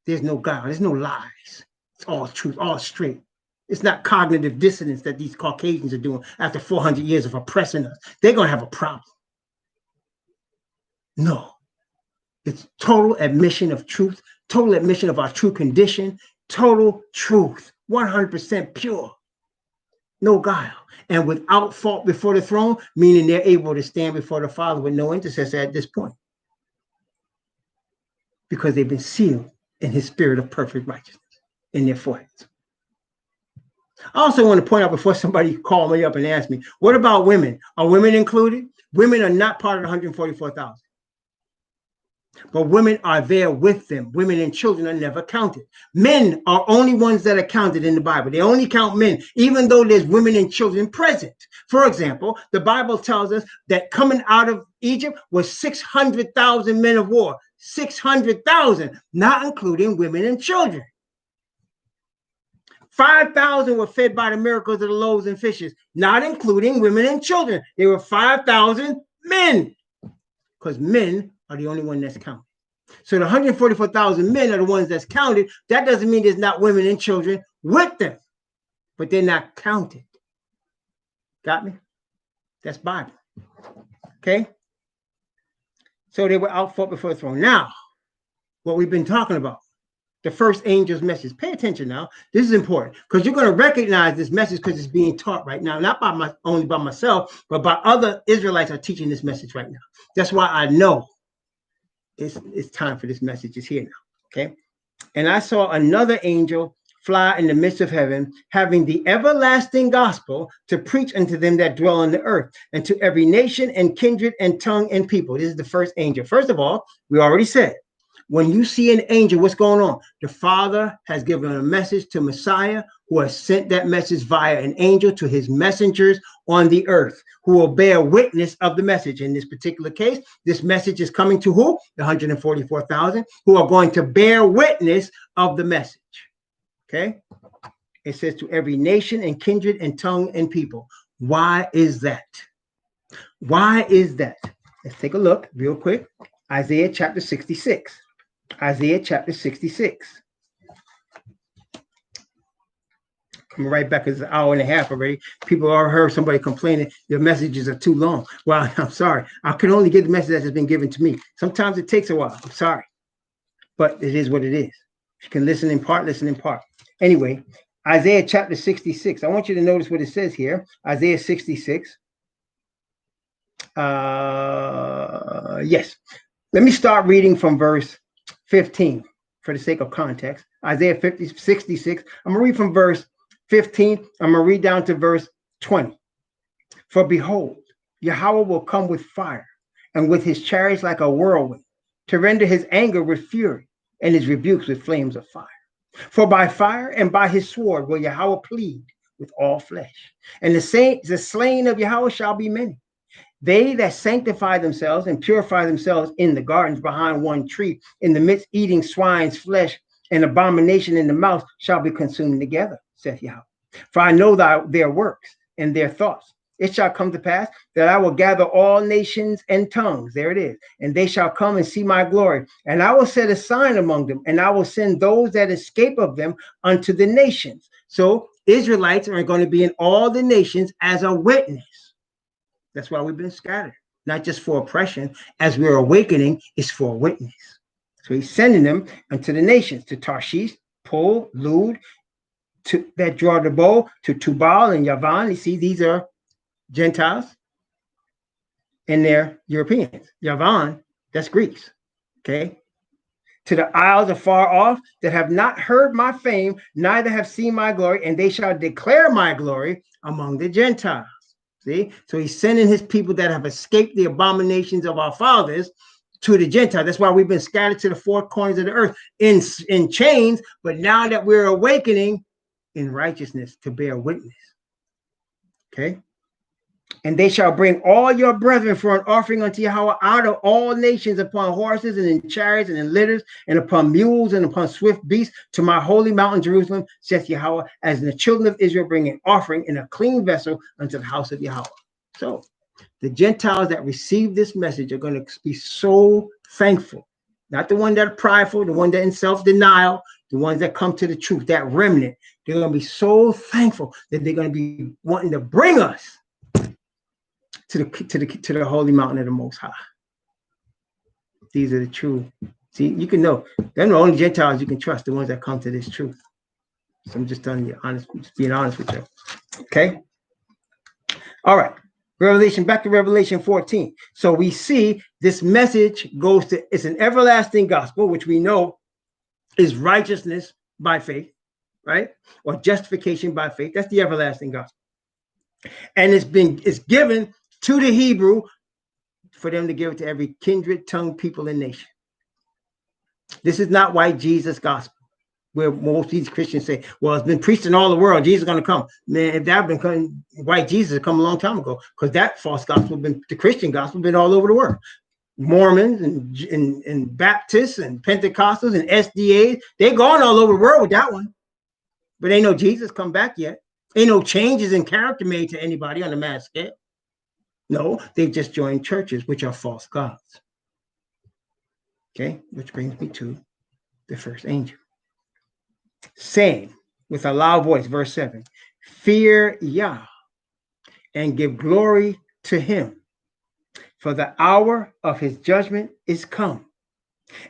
There's no guile. There's no lies. It's all truth, all straight. It's not cognitive dissonance that these Caucasians are doing after 400 years of oppressing us. They're going to have a problem. No. It's total admission of truth, total admission of our true condition, total truth, 100% pure. No guile. And without fault before the throne, meaning they're able to stand before the Father with no intercessor at this point. Because they've been sealed in his spirit of perfect righteousness in their foreheads. I also want to point out, before somebody call me up and ask me, what about women? Are women included? Women are not part of the 144,000. But women are there with them. Women and children are never counted. Men are only ones that are counted in the Bible. They only count men, even though there's women and children present. For example, the Bible tells us that coming out of Egypt was 600,000 men of war. 600,000, not including women and children. 5,000 were fed by the miracles of the loaves and fishes, not including women and children. There were 5,000 men, because men are the only one that's counted. So the 144,000 men are the ones that's counted. That doesn't mean there's not women and children with them, but they're not counted. Got me? That's Bible. Okay? So they were out fought before the throne. Now, what we've been talking about. The first angel's message. Pay attention now. This is important because you're going to recognize this message because it's being taught right now, not by only by myself, but by other Israelites are teaching this message right now. That's why I know it's time for this message. It's here now. Okay. And I saw another angel fly in the midst of heaven, having the everlasting gospel to preach unto them that dwell on the earth, and to every nation and kindred and tongue and people. This is the first angel. First of all, we already said, when you see an angel, what's going on? The Father has given a message to Messiah, who has sent that message via an angel to his messengers on the earth, who will bear witness of the message. In this particular case, this message is coming to who? The 144,000 who are going to bear witness of the message. Okay? It says to every nation and kindred and tongue and people. Why is that? Why is that? Let's take a look real quick. Isaiah chapter 66. Isaiah chapter 66. Coming right back, it's an hour and a half already. People already heard somebody complaining your messages are too long. Well, I'm sorry. I can only get the message that has been given to me. Sometimes it takes a while. I'm sorry. But it is what it is. You can listen in part, listen in part. Anyway, Isaiah chapter 66. I want you to notice what it says here. Isaiah 66. Yes. Let me start reading from verse 15 for the sake of context. Isaiah 66. I'm going to read from verse 15. I'm going to read down to verse 20. For behold, Yahweh will come with fire and with his chariots like a whirlwind, to render his anger with fury and his rebukes with flames of fire. For by fire and by his sword will Yahweh plead with all flesh. And the slain of Yahweh shall be many. They that sanctify themselves and purify themselves in the gardens behind one tree, in the midst eating swine's flesh, and abomination in the mouth shall be consumed together, saith Yahweh. For I know their works and their thoughts. It shall come to pass that I will gather all nations and tongues. There it is. And they shall come and see my glory. And I will set a sign among them, and I will send those that escape of them unto the nations. So Israelites are going to be in all the nations as a witness. That's why we've been scattered, not just for oppression. As we're awakening, it's for a witness. So he's sending them unto the nations, to Tarshish, Pul, Lud, that draw the bow, to Tubal and Yavan. You see, these are Gentiles, and they're Europeans. Yavan, that's Greeks. Okay. To the isles afar off that have not heard my fame, neither have seen my glory, and they shall declare my glory among the Gentiles. See, so he's sending his people that have escaped the abominations of our fathers to the Gentiles. That's why we've been scattered to the four corners of the earth in chains. But now that we're awakening in righteousness to bear witness. Okay. And they shall bring all your brethren for an offering unto Yahweh out of all nations, upon horses and in chariots and in litters and upon mules and upon swift beasts, to my holy mountain Jerusalem, saith Yahweh, as the children of Israel bring an offering in a clean vessel unto the house of Yahweh. So the Gentiles that receive this message are going to be so thankful. Not the one that are prideful, the one that in self-denial, the ones that come to the truth, that remnant. They're going to be so thankful that they're going to be wanting to bring us to the holy mountain of the Most High. These are the true. See, you can know they're the only Gentiles you can trust, the ones that come to this truth. So I'm just telling you, just being honest with you. Okay. All right. Back to Revelation 14. So we see this message goes to, it's an everlasting gospel, which we know is righteousness by faith, right? Or justification by faith. That's the everlasting gospel. And it's given to the Hebrew for them to give it to every kindred, tongue, people, and nation. This is not white Jesus gospel, where most of these Christians say, well, it's been preached in all the world. Jesus is going to come. Man, if that had been coming, white Jesus had come a long time ago, because that false gospel, the Christian gospel, been all over the world. Mormons and Baptists and Pentecostals and SDAs, they're going all over the world with that one. But ain't no Jesus come back yet. Ain't no changes in character made to anybody on a mass scale. No, they've just joined churches, which are false gods. Okay, which brings me to the first angel. Saying with a loud voice, verse 7, fear Yah and give glory to him, for the hour of his judgment is come,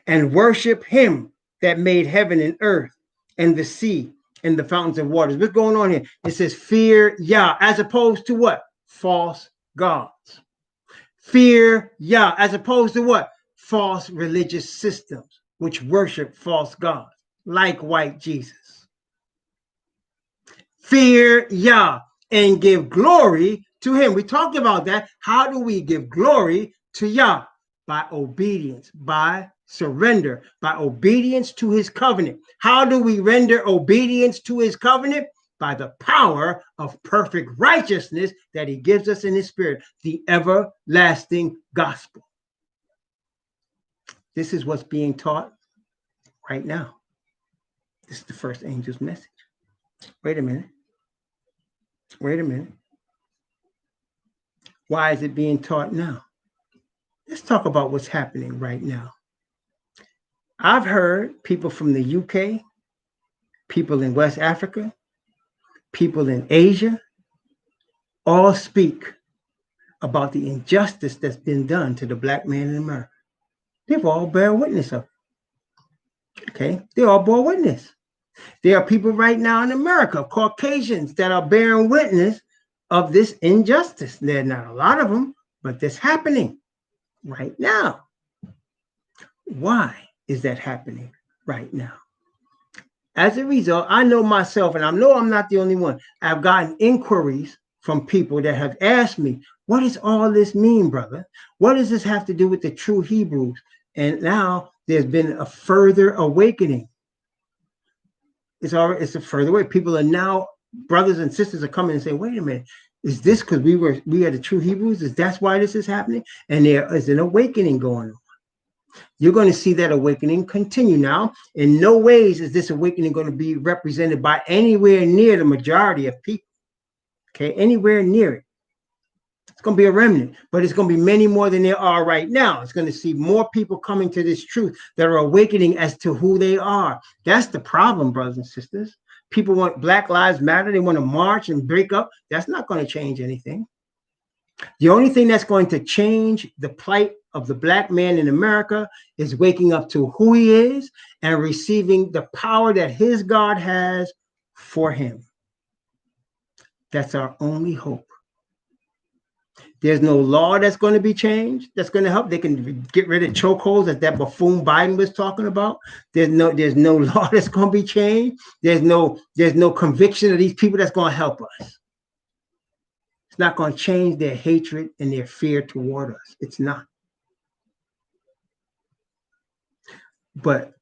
and worship him that made heaven and earth and the sea and the fountains of waters. What's going on here? It says fear Yah, as opposed to what? False gods. Fear Yah, as opposed to what? False religious systems, which worship false gods, like white Jesus. Fear Yah and give glory to him. We talked about that. How do we give glory to Yah? By obedience, by surrender, by obedience to his covenant. How do we render obedience to his covenant? By the power of perfect righteousness that he gives us in his spirit, the everlasting gospel. This is what's being taught right now. This is the first angel's message. Wait a minute. Wait a minute. Why is it being taught now? Let's talk about what's happening right now. I've heard people from the UK, people in West Africa, people in Asia, all speak about the injustice that's been done to the black man in America. They've all bear witness of it. Okay? They all bear witness. There are people right now in America, Caucasians, that are bearing witness of this injustice. There are not a lot of them, but that's happening right now. Why is that happening right now? As a result, I know myself, and I know I'm not the only one. I've gotten inquiries from people that have asked me, what does all this mean, brother? What does this have to do with the true Hebrews? And now there's been a further awakening. It's a further way. People are now, brothers and sisters are coming and saying, wait a minute, is this because we are the true Hebrews? Is that's why this is happening? And there is an awakening going on. You're going to see that awakening continue now. In no ways is this awakening going to be represented by anywhere near the majority of people. Okay, anywhere near it. It's going to be a remnant, but it's going to be many more than there are right now. It's going to see more people coming to this truth that are awakening as to who they are. That's the problem, brothers and sisters. People want Black Lives Matter. They want to march and break up. That's not going to change anything. The only thing that's going to change the plight of the black man in America is waking up to who he is and receiving the power that his God has for him. That's our only hope. There's no law that's going to be changed that's going to help. They can get rid of chokeholds that buffoon Biden was talking about. There's no law that's going to be changed. There's no conviction of these people that's going to help us. It's not going to change their hatred and their fear toward us. It's not. But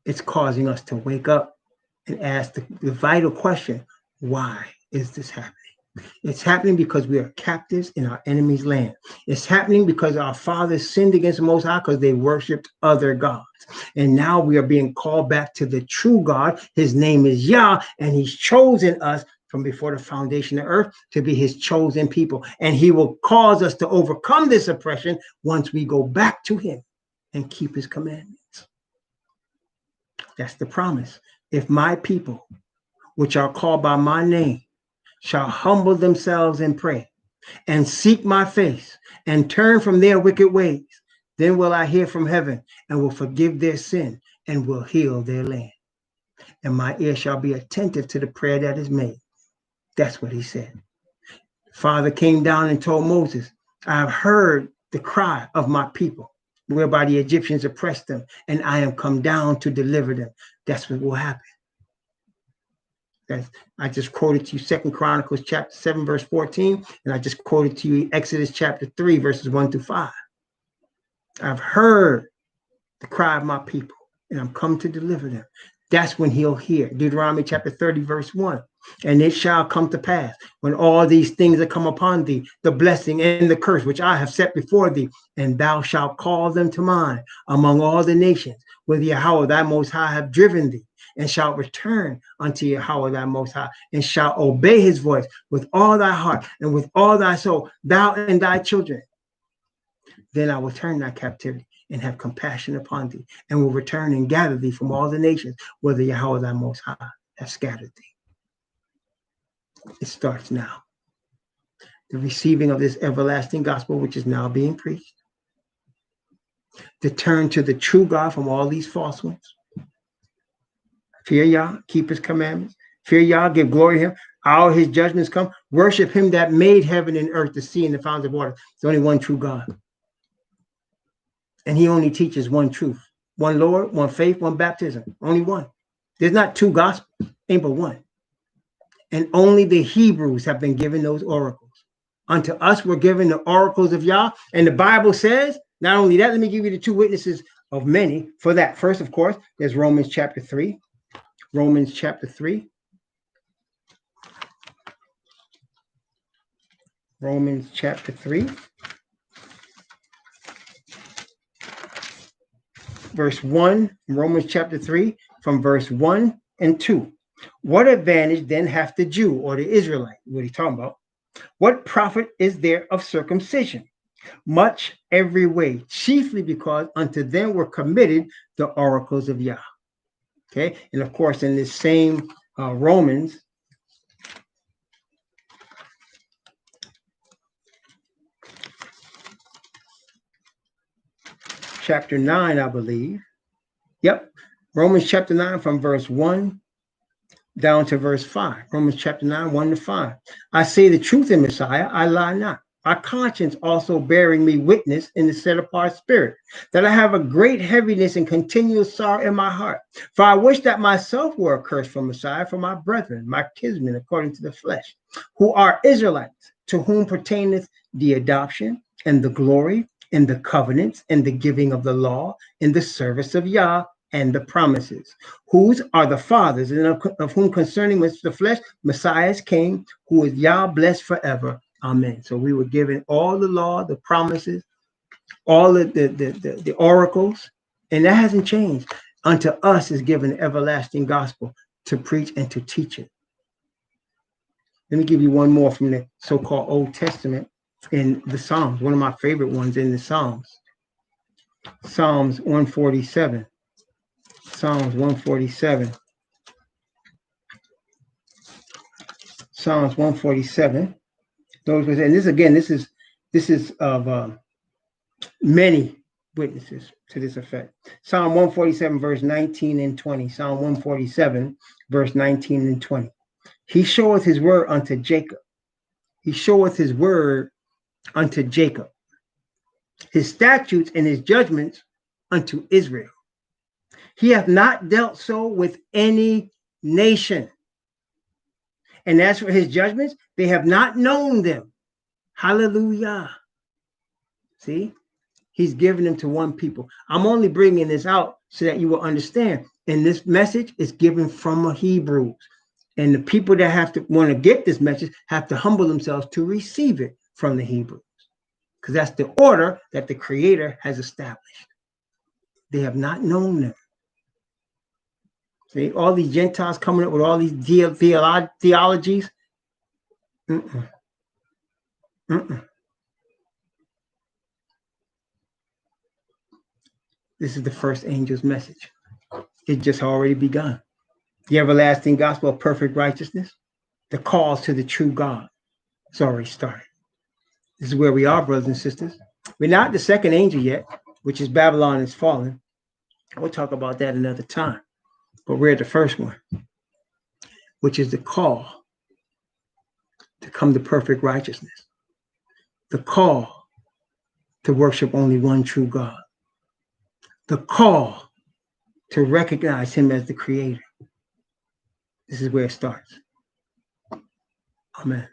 it's causing us to wake up and ask the vital question, why is this happening? It's happening because we are captives in our enemy's land. It's happening because our fathers sinned against the Most High because they worshipped other gods. And now we are being called back to the true God. His name is Yah, and he's chosen us from before the foundation of earth to be his chosen people. And he will cause us to overcome this oppression once we go back to him and keep his commandments. That's the promise. If my people, which are called by my name, shall humble themselves and pray and seek my face and turn from their wicked ways, then will I hear from heaven and will forgive their sin and will heal their land. And my ear shall be attentive to the prayer that is made. That's what he said. Father came down and told Moses, I have heard the cry of my people, whereby the Egyptians oppressed them, and I am come down to deliver them. That's what will happen. I just quoted to you 2 Chronicles chapter 7, verse 14, and I just quoted to you Exodus chapter 3, verses 1 through 5. I've heard the cry of my people, and I'm come to deliver them. That's when he'll hear. Deuteronomy chapter 30, verse 1. And it shall come to pass when all these things are come upon thee, the blessing and the curse which I have set before thee, and thou shalt call them to mind among all the nations, where Yahweh thy Most High have driven thee, and shalt return unto Yahweh thy Most High, and shalt obey his voice with all thy heart and with all thy soul, thou and thy children. Then I will turn thy captivity and have compassion upon thee, and will return and gather thee from all the nations, where the Yahweh thy Most High have scattered thee. It starts now. The receiving of this everlasting gospel, which is now being preached. to turn to the true God from all these false ones. Fear Yah, keep his commandments. Fear Yah, give glory to him. All his judgments come. Worship him that made heaven and earth, the sea, and the fountains of water. There's only one true God. And he only teaches one truth. One Lord, one faith, one baptism. Only one. There's not two gospels. Ain't but one. And only the Hebrews have been given those oracles. Unto us were given the oracles of Yah. And the Bible says, not only that, let me give you the two witnesses of many for that. First, of course, there's Romans chapter 3. Romans chapter 3. Romans chapter 3. Verse 1, Romans chapter 3, from verse 1 and 2. What advantage then hath the Jew or the Israelite? What he's talking about. What profit is there of circumcision? Much every way, chiefly because unto them were committed the oracles of Yah. Okay, and of course, in this same Romans, chapter 9, I believe. Yep, Romans chapter 9 from verse 1 down to verse 5. Romans chapter 9, 1 to 5. I say the truth in Messiah, I lie not. My conscience also bearing me witness in the set apart spirit, that I have a great heaviness and continual sorrow in my heart. For I wish that myself were accursed from Messiah for my brethren, my kinsmen according to the flesh, who are Israelites, to whom pertaineth the adoption and the glory and the covenants and the giving of the law and the service of Yah and the promises, whose are the fathers, and of whom concerning the flesh Messiah came, who is Yah blessed forever. Amen. So we were given all the law, the promises, all the oracles, and that hasn't changed. Unto us is given everlasting gospel to preach and to teach it. Let me give you one more from the so-called Old Testament in the Psalms, one of my favorite ones in the Psalms. Psalms 147. Psalms 147. Psalms 147. Those and this again, this is of many witnesses to this effect. Psalm 147, verse 19 and 20. Psalm 147, verse 19 and 20. He showeth his word unto Jacob. He showeth his word unto Jacob. His statutes and his judgments unto Israel. He hath not dealt so with any nation. And as for his judgments, they have not known them. Hallelujah. See, he's giving them to one people. I'm only bringing this out so that you will understand. And this message is given from a Hebrews. And the people that have to want to get this message have to humble themselves to receive it from the Hebrews. Because that's the order that the Creator has established. They have not known them. See, all these Gentiles coming up with all these theologies. Mm-mm. Mm-mm. This is the first angel's message. It just already begun. The everlasting gospel of perfect righteousness, the calls to the true God. It's already started. This is where we are, brothers and sisters. We're not the second angel yet, which is Babylon is fallen. We'll talk about that another time. But we're at the first one, which is the call to come to perfect righteousness. The call to worship only one true God. The call to recognize him as the Creator. This is where it starts. Amen.